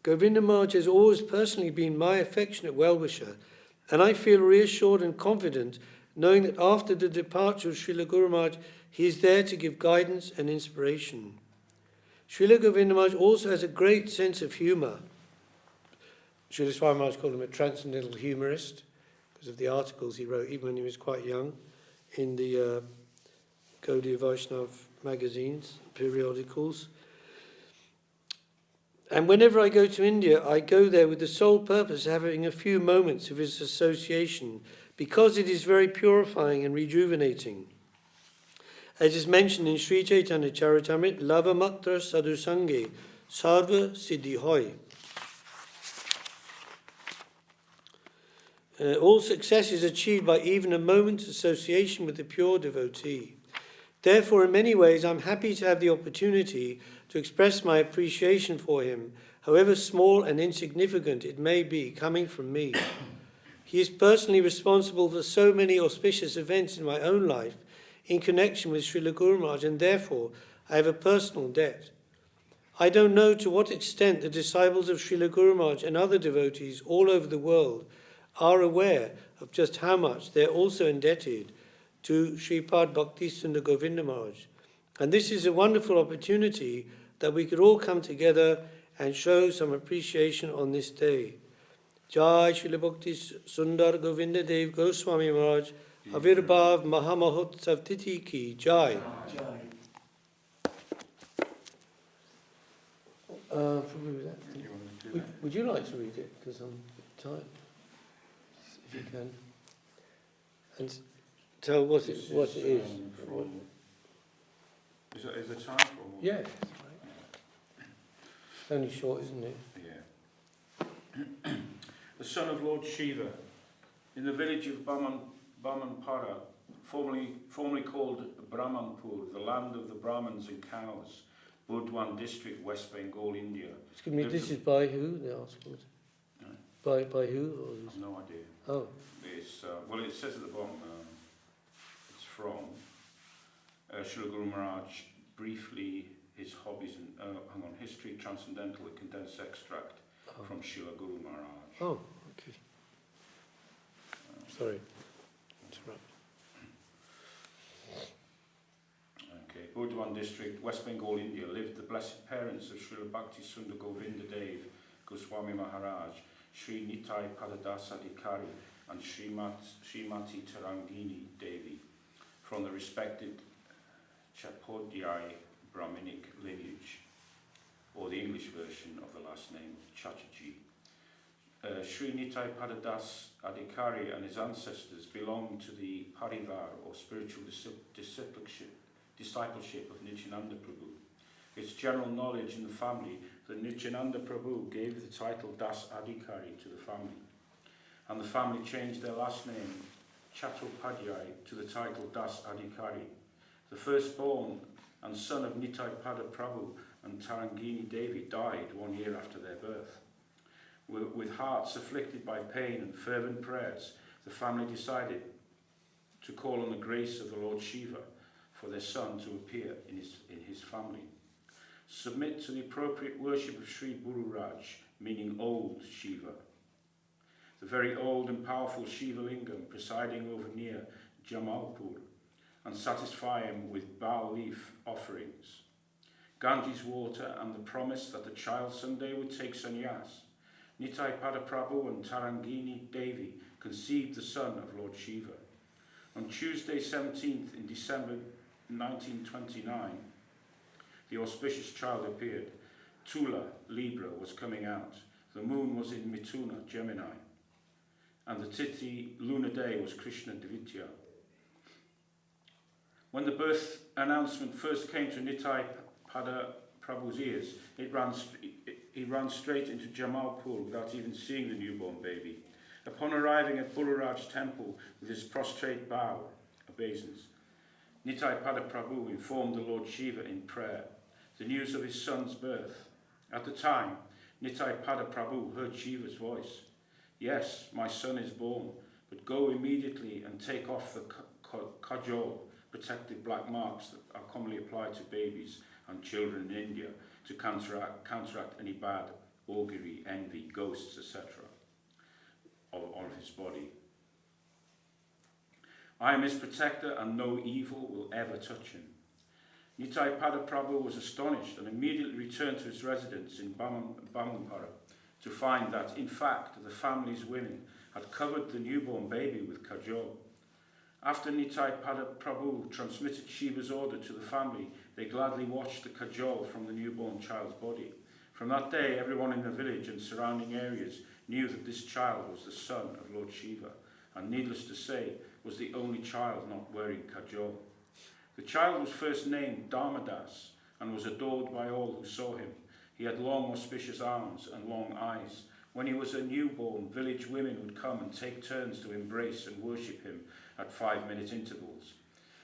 Govinda Maharaj has always personally been my affectionate well-wisher, and I feel reassured and confident knowing that after the departure of Srila Guru Maharaj, he is there to give guidance and inspiration. Srila Govinda Maharaj also has a great sense of humour. Srila Swami Maharaj called him a transcendental humorist because of the articles he wrote, even when he was quite young, in the Gaudiya Vaishnava magazines, periodicals. And whenever I go to India, I go there with the sole purpose of having a few moments of his association, because it is very purifying and rejuvenating. As is mentioned in Sri Chaitanya Charitamrita, Lava Matra Sadhu Sange, Sarva Siddhi Hoy. All success is achieved by even a moment's association with the pure devotee. Therefore, in many ways, I'm happy to have the opportunity to express my appreciation for him, however small and insignificant it may be coming from me. He is personally responsible for so many auspicious events in my own life in connection with Srila Guru Maharaj, and therefore I have a personal debt. I don't know to what extent the disciples of Srila Guru Maharaj and other devotees all over the world are aware of just how much they're also indebted to Sripad Bhakti Sundar Govinda Maharaj. And this is a wonderful opportunity that we could all come together and show some appreciation on this day. Jai Srila Bhakti Sundar Govinda Dev-Goswami Maharaj Avirbhav Mahamahotsav Titi Ki Jai. Would you like to read it? Because I'm tired. If you can. And tell what it is. Is there time for more? Yes. Only short, isn't it? Yeah. The son of Lord Shiva, in the village of Bamanpara, formerly called Brahmanpur, the land of the Brahmins and cows, Burdwan district, West Bengal, India. Excuse me, this is by who, the article? No. By who? Or I have no idea. Oh. It's, well, it says at the bottom, it's from Srila Guru Maharaj, briefly his hobbies and, history, transcendental, a condensed extract from Srila Guru Maharaj. Oh, okay. Sorry. Interrupt. Okay, Burdwan district, West Bengal, India, lived the blessed parents of Srila Bhakti Sundar Govinda Dev Goswami Maharaj, Sri Nitai Padadasa Adhikari, and Srimati Tridandi Devi, from the respected Chapodyai Brahminic lineage, or the English version of the last name, Chatterjee. Sri Nitai Padadas Adhikari and his ancestors belonged to the Parivar, or spiritual discipleship of Nityananda Prabhu. It's general knowledge in the family that Nityananda Prabhu gave the title Das Adhikari to the family, and the family changed their last name, Chattopadhyay, to the title Das Adhikari. The firstborn and son of Nitai Pada Prabhu and Tarangini Devi died 1 year after their birth. With hearts afflicted by pain and fervent prayers, the family decided to call on the grace of the Lord Shiva for their son to appear in his family. Submit to the appropriate worship of Sri Guru Raj, meaning old Shiva, the very old and powerful Shiva Lingam presiding over near Jamalpur, and satisfy him with bal leaf offerings, Ganges water, and the promise that the child someday would take sannyas. Nitai Pada Prabhu and Tarangini Devi conceived the son of Lord Shiva. On Tuesday 17th in December 1929, the auspicious child appeared. Tula, Libra, was coming out. The moon was in Mithuna, Gemini. And the Tithi lunar day was Krishna Dvitya. When the birth announcement first came to Nitai Pada Prabhu's ears, he ran straight into Jamalpur without even seeing the newborn baby. Upon arriving at Bullaraj temple with his prostrate bow, obeisance, Nitai Pada Prabhu informed the Lord Shiva in prayer the news of his son's birth. At the time, Nitai Pada Prabhu heard Shiva's voice. Yes, my son is born, but go immediately and take off the kajol, protective black marks that are commonly applied to babies and children in India to counteract any bad augury, envy, ghosts, etc. of his body. I am his protector and no evil will ever touch him. Nitai Pada Prabhu was astonished and immediately returned to his residence in Bamampara to find that, in fact, the family's women had covered the newborn baby with kajol. After Nitai Pada Prabhu transmitted Shiva's order to the family, they gladly washed the kajol from the newborn child's body. From that day, everyone in the village and surrounding areas knew that this child was the son of Lord Shiva, and needless to say, was the only child not wearing kajol. The child was first named Dharmadas and was adored by all who saw him. He had long, auspicious arms and long eyes. When he was a newborn, village women would come and take turns to embrace and worship him at 5-minute intervals.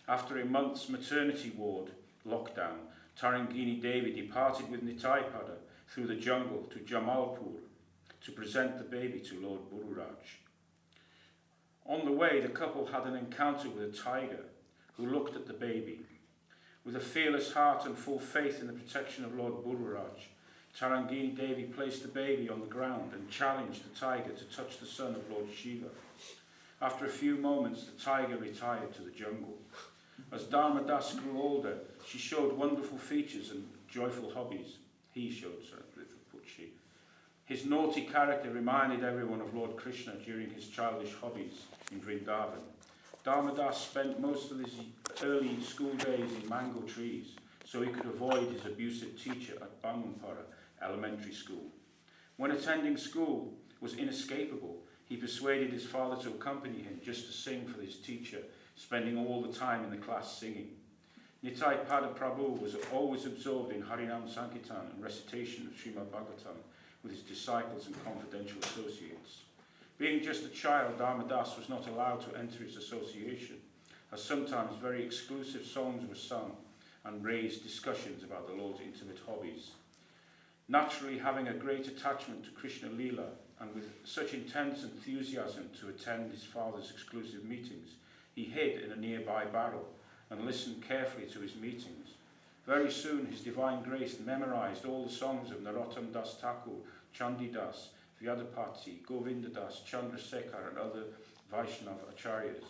After a month's maternity ward lockdown, Tarangini Devi departed with Nitai Pada through the jungle to Jamalpur to present the baby to Lord Bullaraj. On the way, the couple had an encounter with a tiger who looked at the baby. With a fearless heart and full faith in the protection of Lord Bullaraj, Tarangini Devi placed the baby on the ground and challenged the tiger to touch the son of Lord Shiva. After a few moments, the tiger retired to the jungle. As Dharmadas grew older, she showed wonderful features and joyful hobbies. He showed, she. His naughty character reminded everyone of Lord Krishna during his childish hobbies in Vrindavan. Dharmadas spent most of his early school days in mango trees, so he could avoid his abusive teacher at Bamampara Elementary School. When attending school was inescapable, he persuaded his father to accompany him just to sing for his teacher, spending all the time in the class singing. Nitai Pada Prabhu was always absorbed in Harinam Sankirtan and recitation of Srimad Bhagavatam with his disciples and confidential associates. Being just a child, Dharmadas was not allowed to enter his association, as sometimes very exclusive songs were sung and raised discussions about the Lord's intimate hobbies. Naturally, having a great attachment to Krishna Leela and with such intense enthusiasm to attend his father's exclusive meetings, he hid in a nearby barrel and listened carefully to his meetings. Very soon his divine grace memorized all the songs of Narottam Das Thakur, Chandidas, Vyadapati, Govinda Das, Chandrasekhar and other Vaishnava acharyas.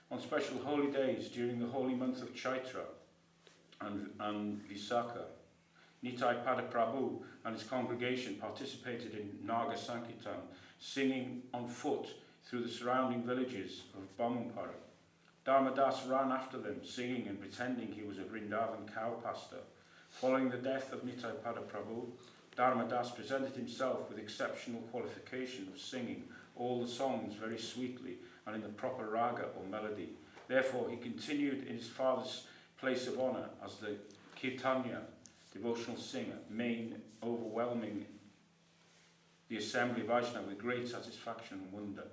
On special holy days during the holy month of Chaitra and Visakha, Nitai Pada Prabhu and his congregation participated in Naga Sankirtan, singing on foot through the surrounding villages of Bamampara. Dharmadas ran after them, singing and pretending he was a Vrindavan cow pastor. Following the death of Nitai Pada Prabhu, Dharmadas presented himself with exceptional qualification of singing all the songs very sweetly and in the proper raga or melody. Therefore, he continued in his father's place of honour as the Kirtanya, devotional singer, overwhelming the assembly of Vaishnava with great satisfaction and wonder.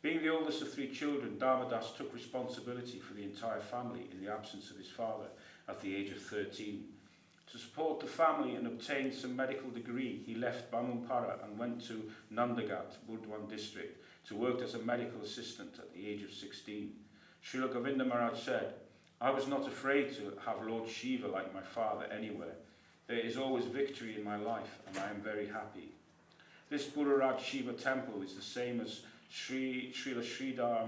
Being the oldest of 3 children, Dharmadas took responsibility for the entire family in the absence of his father at the age of 13. To support the family and obtain some medical degree, he left Bamampara and went to Nandagat, Burdwan district, to work as a medical assistant at the age of 16. Srila Govinda Maharaj said, "I was not afraid to have Lord Shiva like my father anywhere. There is always victory in my life and I am very happy." This Bullaraj Shiva temple is the same as Srila Sridhar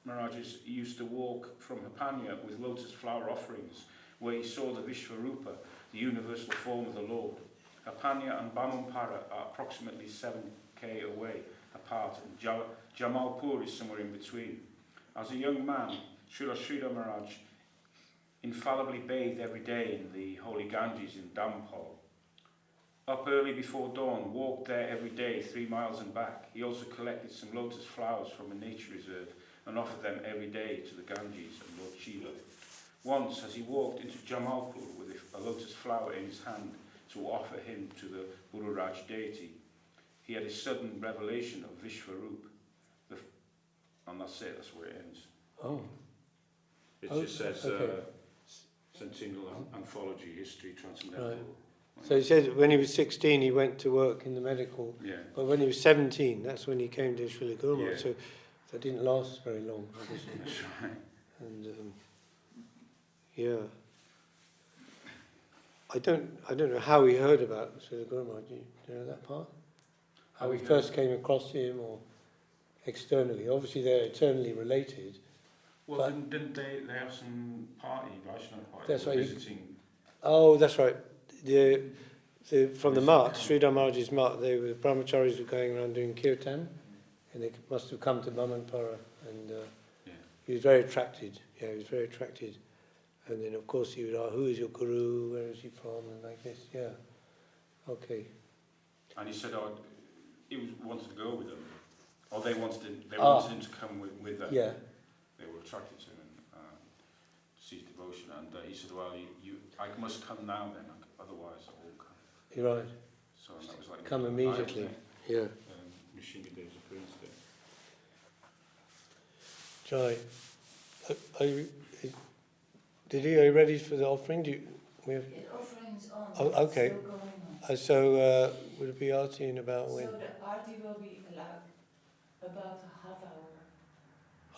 Maharaj's used to walk from Hapanya with lotus flower offerings, where he saw the Vishvarupa, the universal form of the Lord. Hapanya and Bamampara are approximately 7 km away apart, and Jamalpur is somewhere in between. As a young man, Srila Sridhar Maharaj infallibly bathed every day in the holy Ganges in Dampol. Up early before dawn, walked there every day 3 miles and back. He also collected some lotus flowers from a nature reserve and offered them every day to the Ganges and Lord Shiva. Once, as he walked into Jamalpur with a lotus flower in his hand to offer him to the Guru Raj deity, he had a sudden revelation of Vishvarup. And that's it, that's where it ends. Oh. It Oh, just says okay. Centennial Anthology, History, Transcendental. Right. So he said when he was 16 he went to work in the medical, Yeah. but when he was 17 that's when he came to Srila Guru Maharaj. Yeah. So that didn't last very long, obviously. That's right. And yeah, I don't know how he heard about Srila Guru Maharaj. Do you know that part? How he first came across him, or externally? Obviously they're eternally related. Well, But- didn't they have some party, Vaishnava party? That's right. Visiting. Oh, that's right. From the Mat, Sridhar Maharaj's Mat, the brahmacharis were going around doing kirtan, and they must have come to Bamanpara, and Yeah. he was very attracted. Yeah, he was very attracted. And then, of course, he would ask, who is your guru, where is he from, and like this, yeah. Okay. And he said, oh, wanted to go with them. Or they wanted him to come with them. Yeah. They were attracted to him and to see his devotion. And he said, well, I must come now then, otherwise I won't come. You're right. So that was like... Come immediately. Yeah. Machine Dev's appearance there. Jai. Are you ready for the offering? The offering's on. Oh, okay. It's still going on. So would it be arti in about when? So the arti will be about a half hour.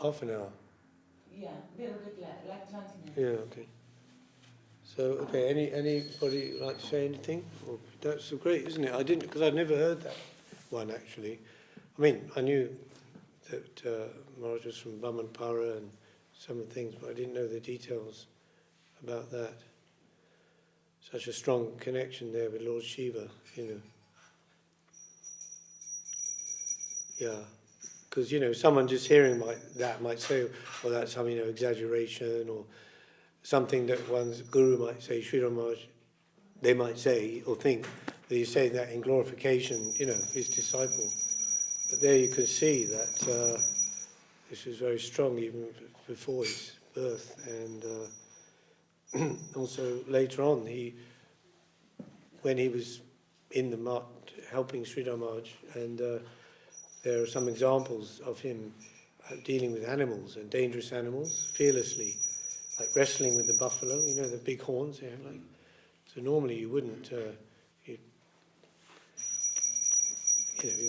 Half an hour? Yeah, a little bit like 20 minutes. Yeah, okay. So, okay, anybody like to say anything? Well, that's so great, isn't it? I didn't, because I'd never heard that one, actually. I mean, I knew that Maharaj was from Bamanpara and some of the things, but I didn't know the details about that. Such a strong connection there with Lord Shiva, you know. Yeah. Because, you know, someone just hearing that might say, well, that's some, you know, exaggeration, or something that one's guru might say, Sridhar Maharaj, they might say or think that he's saying that in glorification, you know, his disciple. But there you can see that this was very strong even before his birth. And also later on, when he was in the Mat helping Sridhar Maharaj, and there are some examples of him dealing with animals and dangerous animals fearlessly, like wrestling with the buffalo, you know, the big horns they have, like. So normally you wouldn't, you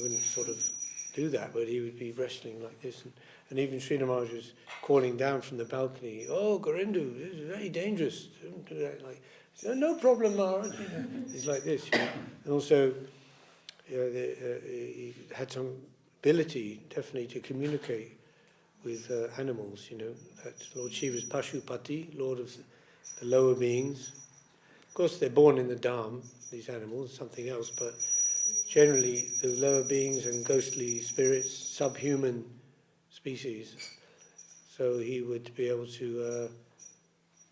wouldn't sort of do that, but he would be wrestling like this. And even Sridhar Maharaj was calling down from the balcony, "Oh, Govinda, this is very dangerous. Don't do that." Like, "No problem, Maharaj." You know, it's like this. You know. And also, he had some ability, definitely, to communicate with animals. You know, that's Lord Shiva's Pashupati, Lord of the lower beings. Of course, they're born in the Dham, these animals, something else, but generally the lower beings and ghostly spirits, subhuman species. So he would be able to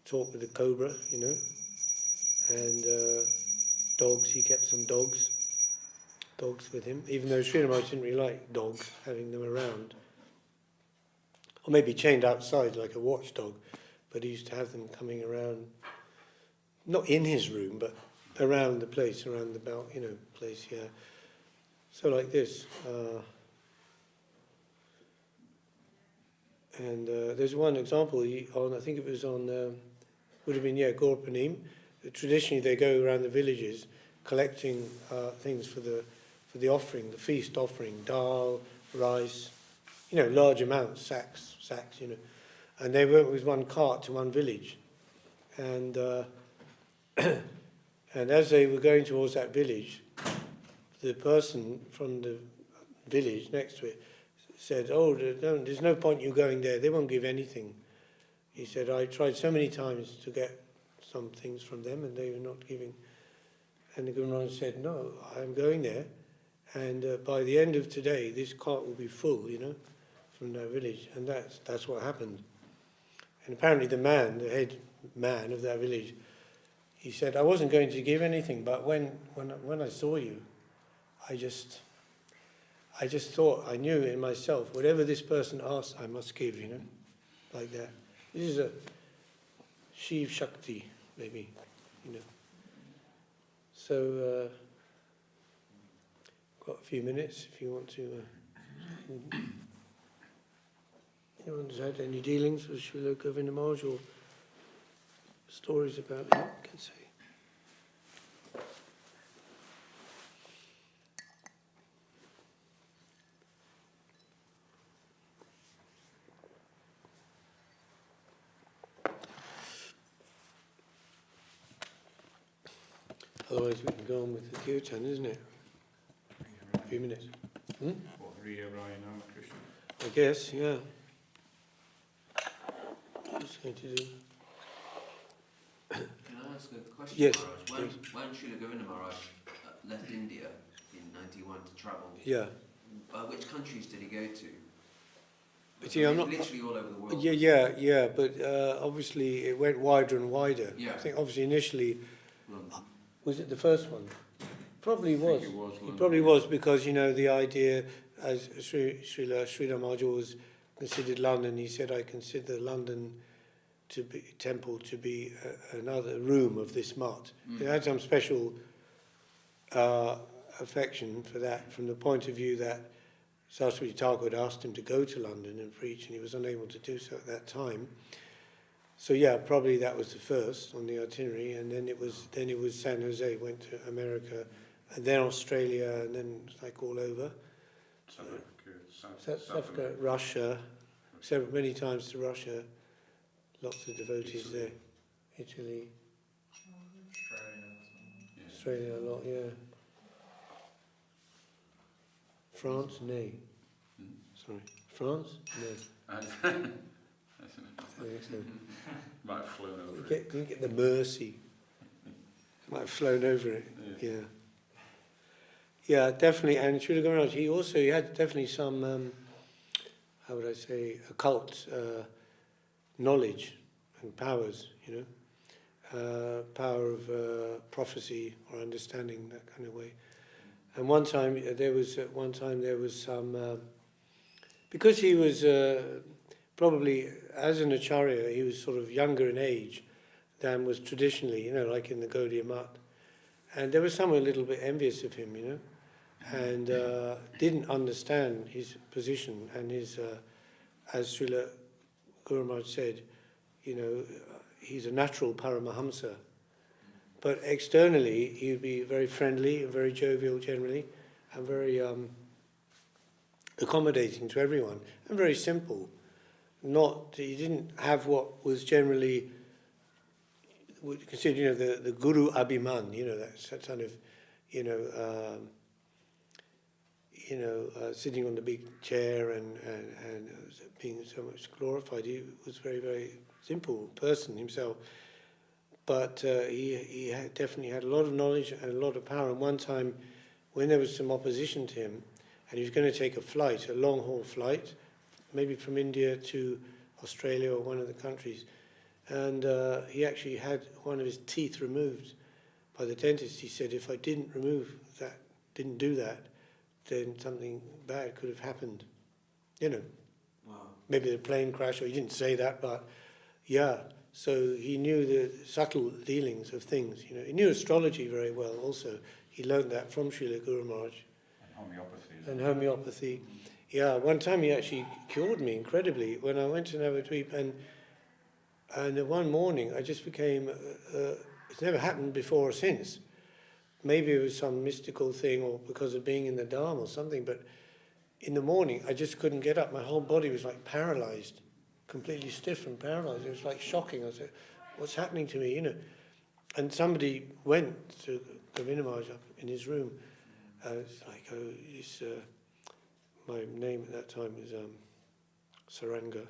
talk with the cobra, you know, and dogs. He kept some dogs with him, even though Sridhar Maharaj didn't really like dogs, having them around. Or maybe chained outside like a watchdog, but he used to have them coming around, not in his room, but around the place, around the place here. So like this. And there's one example I think it was on, would have been, Gaurapanim. Traditionally they go around the villages collecting things for the offering, the feast offering, dal, rice, you know, large amounts, sacks, you know. And they went with one cart to one village. And and as they were going towards that village, the person from the village next to it said, "Oh, there's no point you going there. They won't give anything." He said, "I tried so many times to get some things from them, and they were not giving." And the Guru Maharaj said, "No, I'm going there, and by the end of today, this cart will be full, you know, from that village, and that's what happened. And apparently the head man of that village, he said, I wasn't going to give anything, but when I saw you, I just thought, I knew in myself, whatever this person asked, I must give, like that. This is a Shiv Shakti, maybe, So, got a few minutes if you want to. Anyone's had any dealings with Srila Govinda Maharaj or stories about him, can say. Otherwise we can go on with the kirtan, isn't it? A few minutes. What, Riya Raya Krishna? I guess, yeah. What's going to do? Can I ask a question, Yes, Maharaj? yes. When Srila Govinda Maharaj left India in 91 to travel, Yeah. Which countries did he go to? But see, I'm not. Literally all over the world. Yeah. But obviously, it went wider and wider. Yeah. I think obviously initially, London. was it the first one? Probably was. It was It London. probably was because the idea, as Srila Maharaj was considered London, he said, I consider London temple to be another room of this mutt. He had some special affection for that, from the point of view that Saraswati Thakur had asked him to go to London and preach, and he was unable to do so at that time. So yeah, probably that was the first on the itinerary, and then it was San Jose, went to America, and then Australia, and then like all over. South Africa, Russia, many times to Russia, lots of devotees there. Italy, Australia a lot, yeah. France, nay. Sorry, France, nay. Might have flown over You didn't get the mercy. Might have flown over it. Yeah. Yeah, definitely. And Srila Govinda, he had definitely some, how would I say, occult knowledge and powers, power of prophecy or understanding, that kind of way. And one time there was some, because he was probably, as an acharya, he was sort of younger in age than was traditionally, like in the Gaudiya Math. And there was someone a little bit envious of him, and didn't understand his position and his, as Srila Guru Maharaj said, he's a natural Paramahamsa. But externally, he would be very friendly and very jovial generally, and very accommodating to everyone, and very simple. He didn't have what was generally considered, the Guru Abhiman, that kind of, sitting on the big chair and being so much glorified. He was a very, very simple person himself. But he definitely had a lot of knowledge and a lot of power. And one time, when there was some opposition to him, and he was going to take a long-haul flight, maybe from India to Australia or one of the countries, and he actually had one of his teeth removed by the dentist. He said, if I didn't do that, then something bad could have happened. Wow. Maybe the plane crash, or he didn't say that, but yeah. So he knew the subtle dealings of things. He knew astrology very well also. He learned that from Srila Guru Maharaj. And homeopathy. Yeah, one time he actually cured me incredibly when I went to Navadvip, and one morning I just became, it's never happened before or since. Maybe it was some mystical thing or because of being in the Dharma or something, but in the morning I just couldn't get up. My whole body was like paralyzed. Completely stiff and paralysed. It was like shocking. I said, what's happening to me, And somebody went to Govinda Maharaj up in his room. It's like, my name at that time was Saranga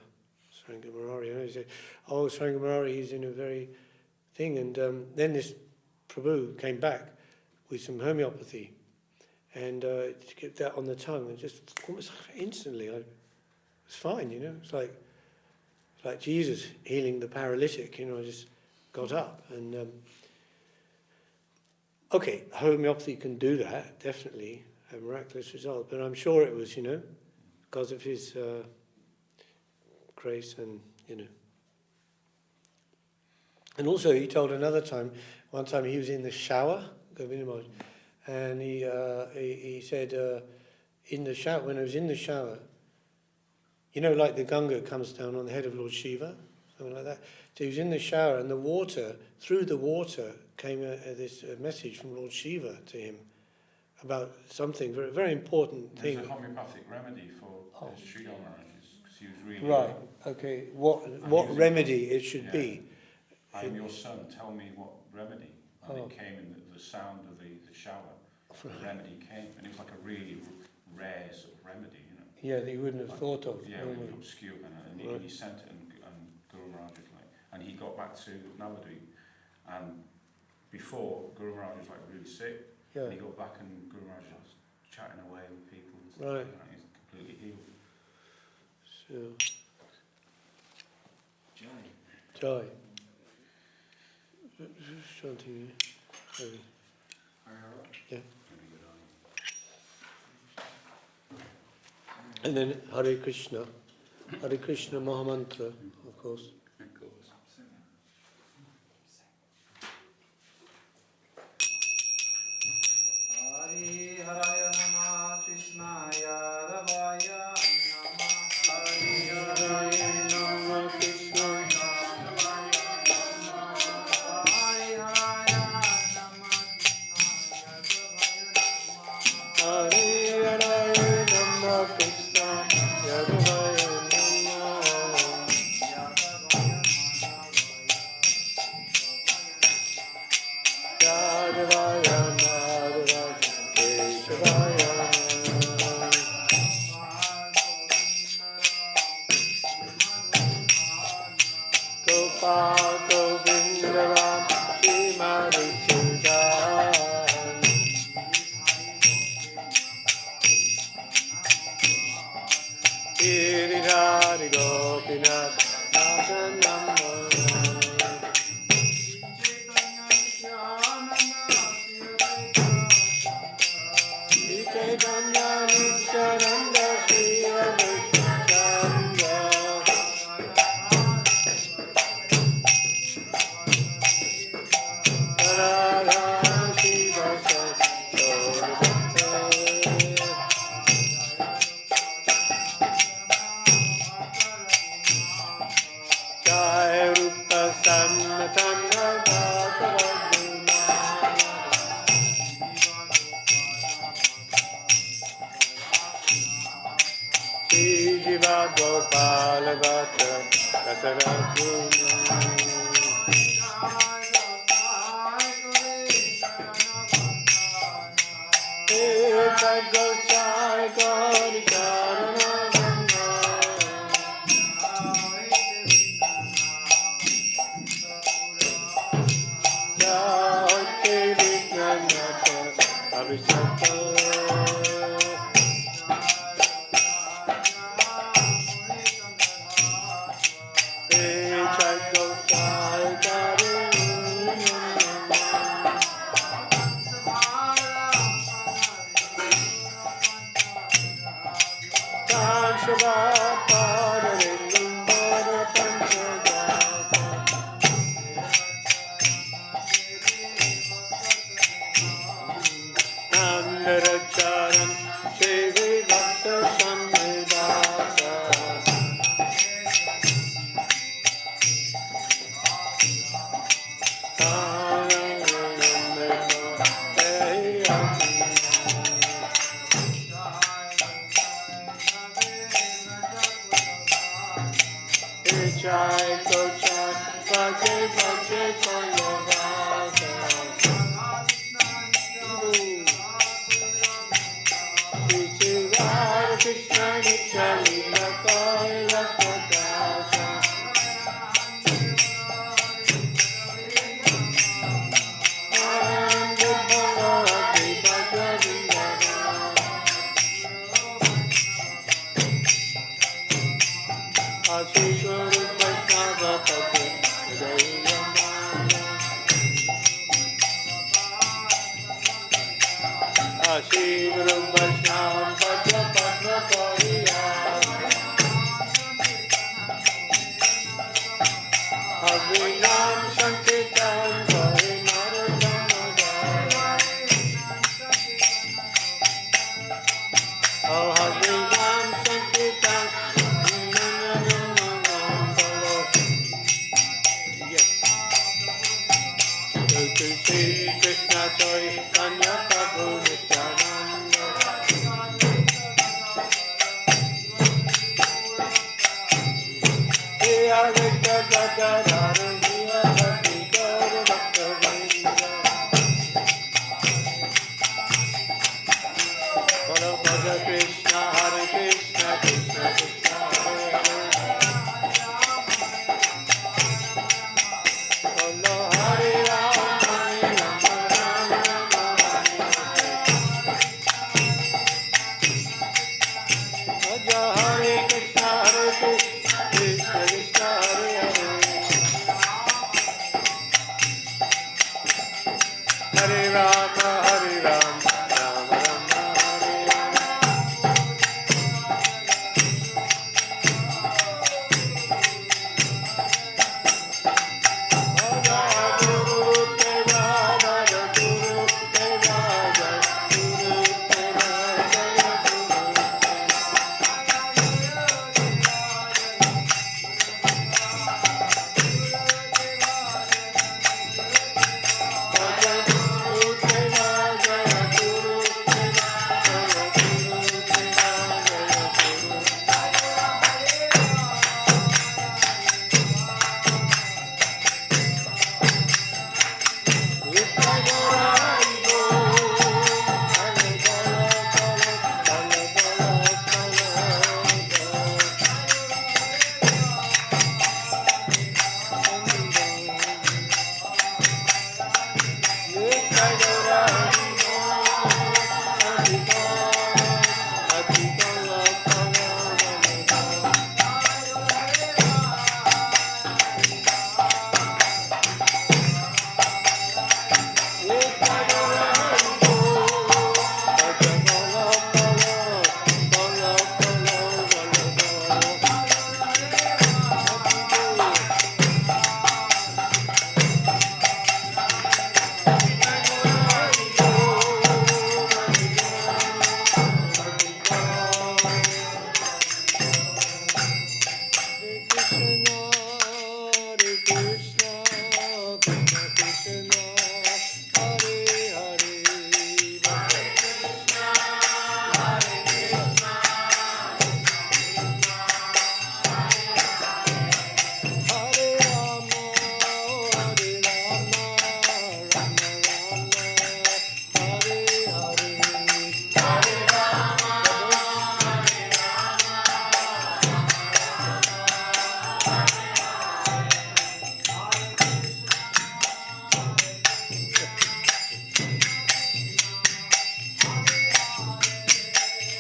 Murari. And he said, oh, Saranga Murari, he's in a very thing. And then this Prabhu came back with some homeopathy and to get that on the tongue. And just almost instantly, I was it's fine, you know. It's like Jesus healing the paralytic, you know, just got up. And okay, homeopathy can do that, definitely, a miraculous result. But I'm sure it was, you know, because of his grace and, you know. And also he told another time, one time he was in the shower, Govinda Maharaj, and he said, in the shower, when I was in the shower, you know, like the Ganga comes down on the head of Lord Shiva, something like that. So he was in the shower, and the water, through the water, came this message from Lord Shiva to him about something very, very important thing. There's a homeopathic remedy for Sridhar Maharaj, because he was really Right. ill. Okay. What remedy it should be? I am your son. Tell me what remedy. And Oh. it came in the sound of the shower. The remedy came, and it was like a really rare sort of remedy, you know. Yeah, that you wouldn't have thought of. Yeah, normally. really obscure, and Right. he sent it, and Guru Maharaj was like, and he got back to Navadvip, and before Guru Maharaj was like really sick, Yeah. and he got back, and Guru Maharaj was chatting away with people and stuff, Right. and he's completely healed. So, Jai. Jai. Chanting. Sorry. Yeah. And then Hare Krishna Mahamantra, of course. Of course. Hare Haraya Nama Krishnaya Radhavaya Nama Hare Haraya Nama Krishnaya Adi Guru Vaishnava Pati Jayamaya Adi Guru Vaishnava Pati Padma Pariya Harinam Sankirtan Harinam Oh, Harinam Sankirtan Shri Krishna Chaitanya Prabhu Nityananda Hey Advaita Gadadhara Jiva Bhakti Gaura Bhakta Govinda Bolo Bhaja Krishna Hare Krishna Krishna Krishna Hare Hare Bolo Hare Ram Hare Ram Ram Ram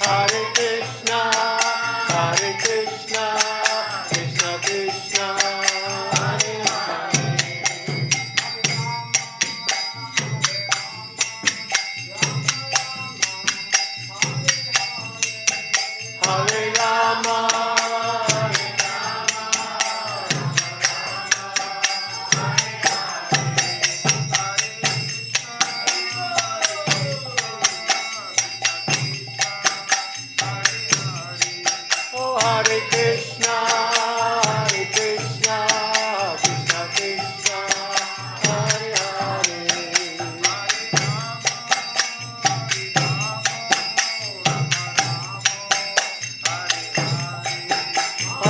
Hare Bhaja Hare Krishna Krishna Krishna Hare Hare Hare Rama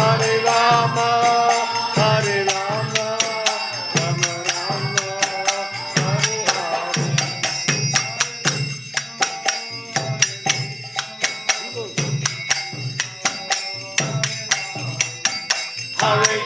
Rama Rama Hare Hare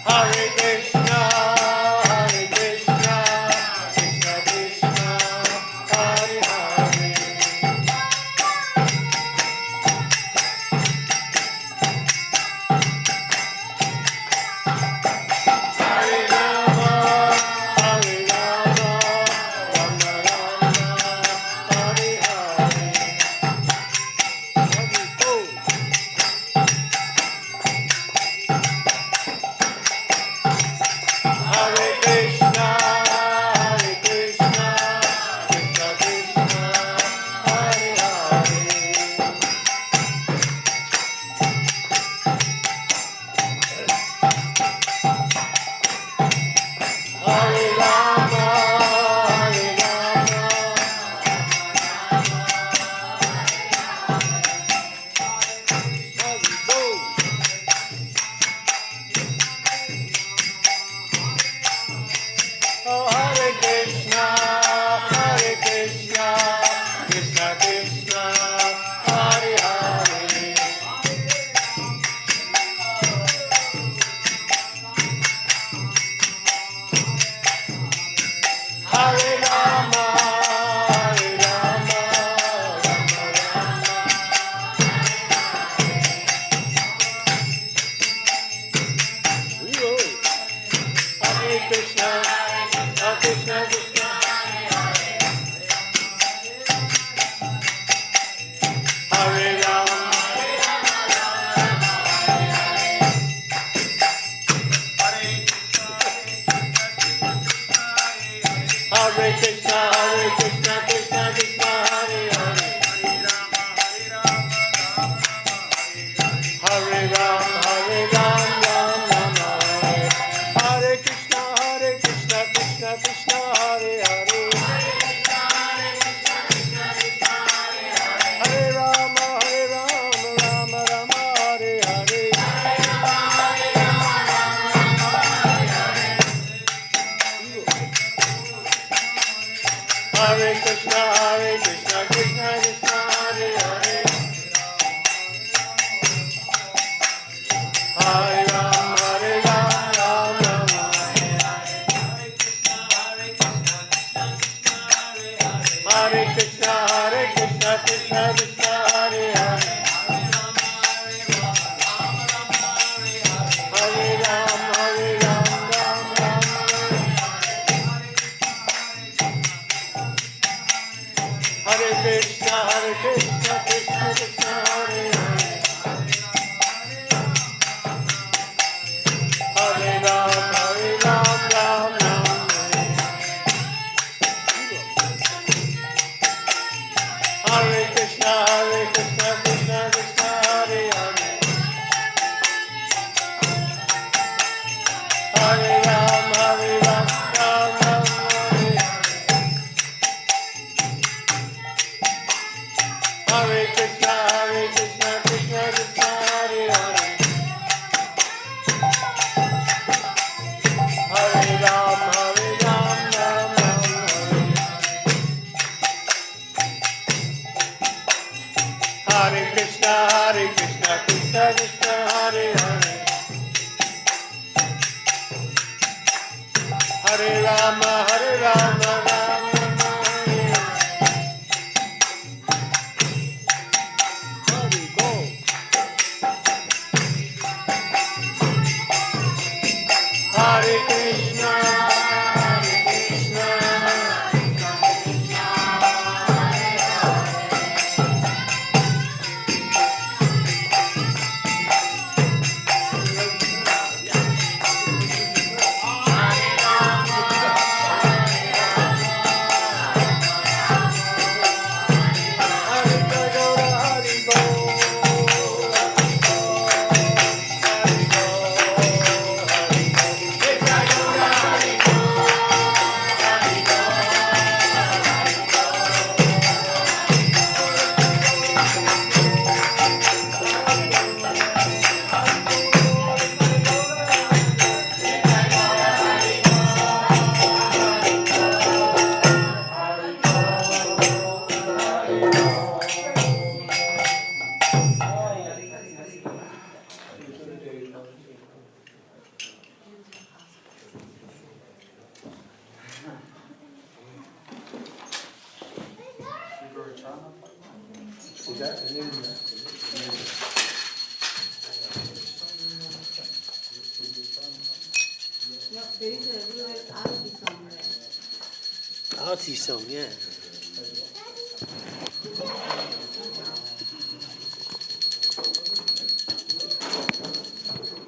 Hare Krishna, Hare Krishna, Krishna Krishna, Hare Hare. Hare Rama, Hare Rama, Rama Rama, Hare Hare. Hare Bol. Hare Krishna, Hare Krishna, Krishna Krishna, Hare Hare. Hare Rama, Hare Rama, Hare Bol. Oh, Hare Krishna, Hare Krishna, Krishna Krishna, Hare Hare. Hare Rama, Hare Rama, Rama Rama. Hare Krishna, Krishna Krishna. Hare Rama, Hare Krishna, Krishna Krishna, Hare Hare. Hare Ram, Ram Rama Hare. Hare Krishna, Krishna Krishna, Hare Hare. Hare Rama, Rama Rama, Hare Hare. Hare Krishna, Krishna Krishna, Hare Hare. Hare Ram, Ram Rama Hare. Hare Krishna, Krishna Krishna, Hare Hare. Hare Ram, Ram Rama Hare. Hare Krishna, Krishna Krishna, Hare Hare. Hare Ram, Ram Rama Hare. Hare Krishna, Krishna Krishna, Hare Hare. Hare Ram, Ram Rama Hare. Hare Krishna, Krishna Krishna, Hare Hare. Hare Ram, Ram Rama Hare. Hare Krishna, Krishna Krishna, Hare Hare. Hare Rama, Rama Rama Hare. Hare Bol. Hare Krishna, Krishna. Hare There is a real arty song there. Arty song, yeah.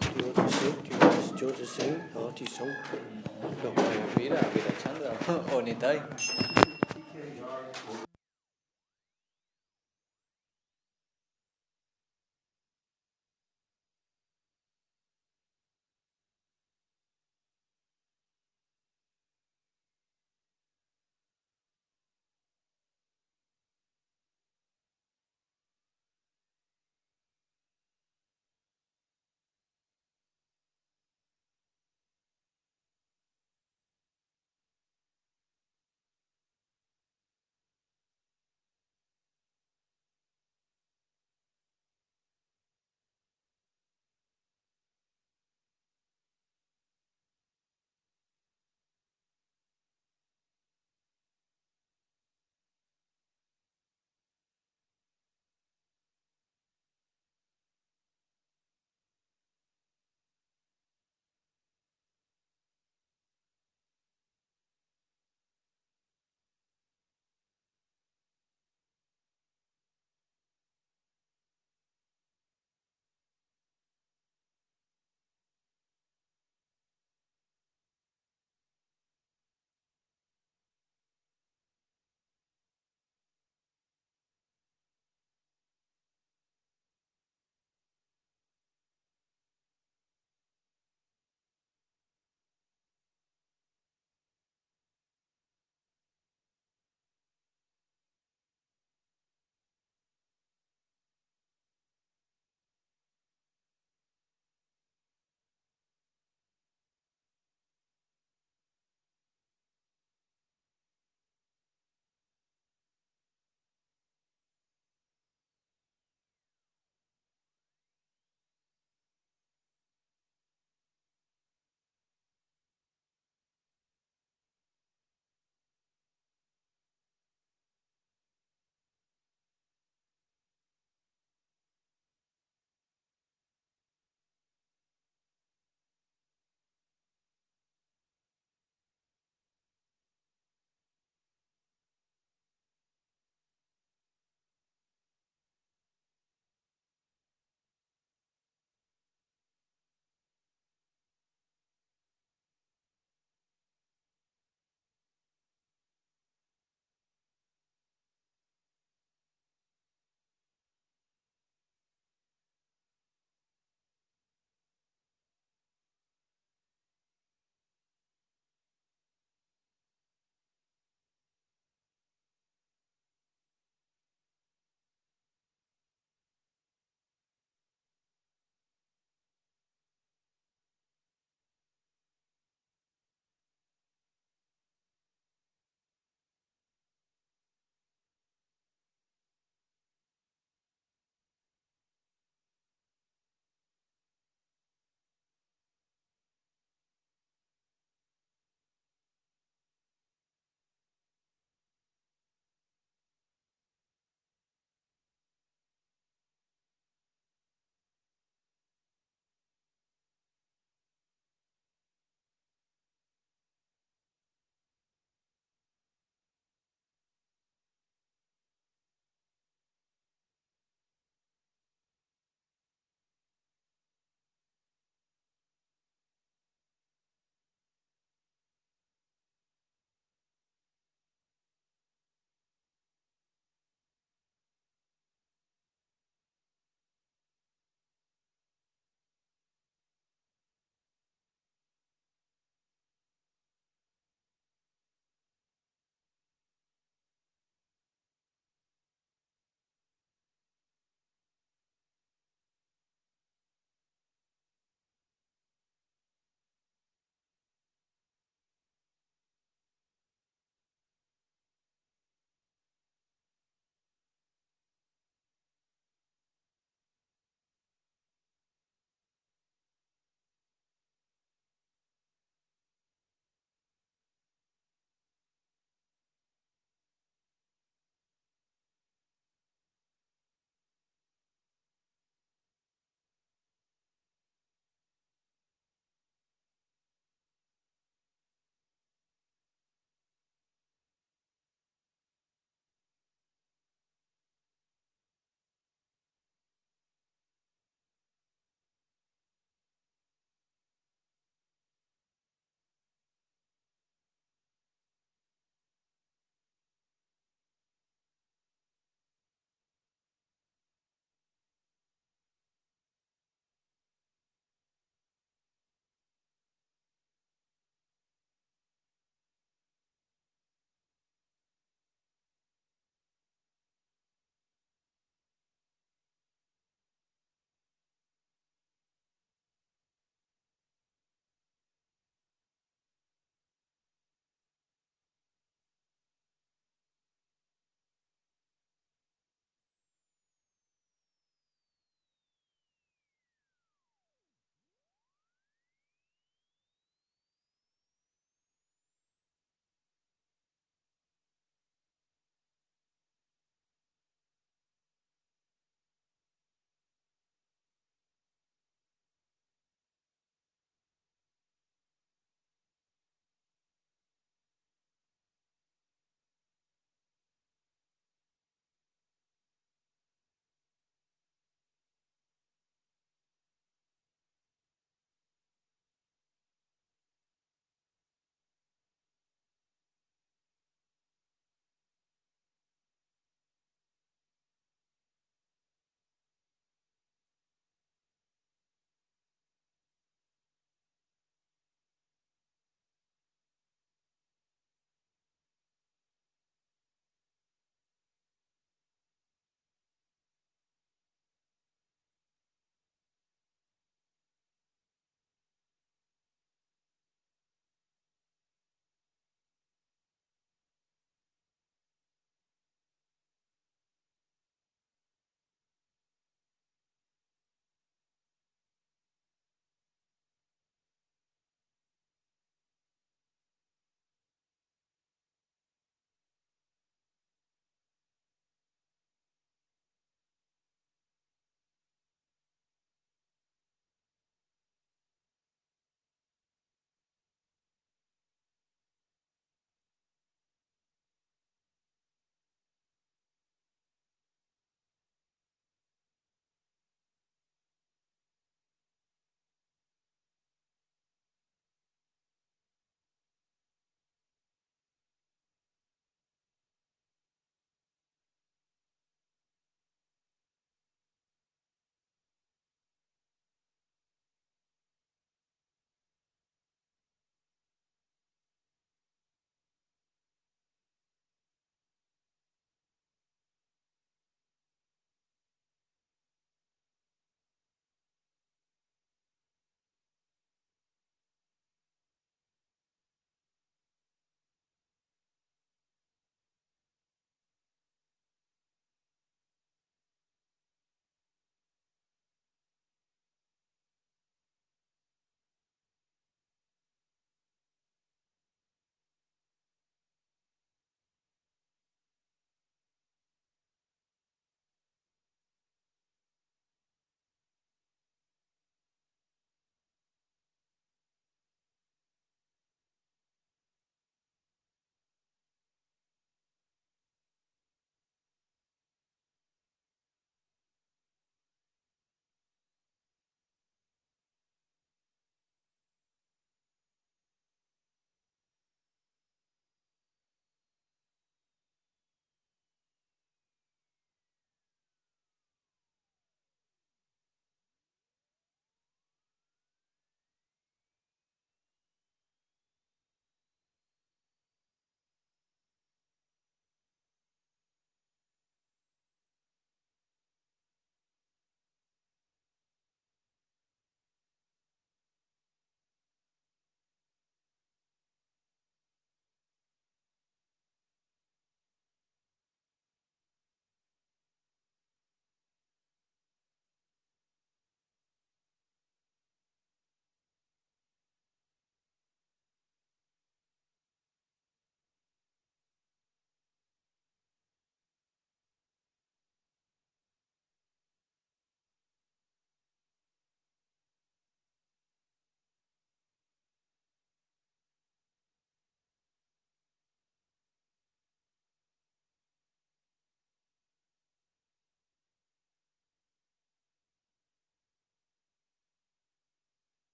Do you want to sing? Do you want to sing arty song? No. Mira, mira Chandra. Onitai.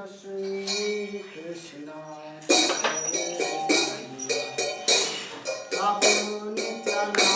Shri Krishna Prabhu Nityananda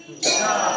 Jai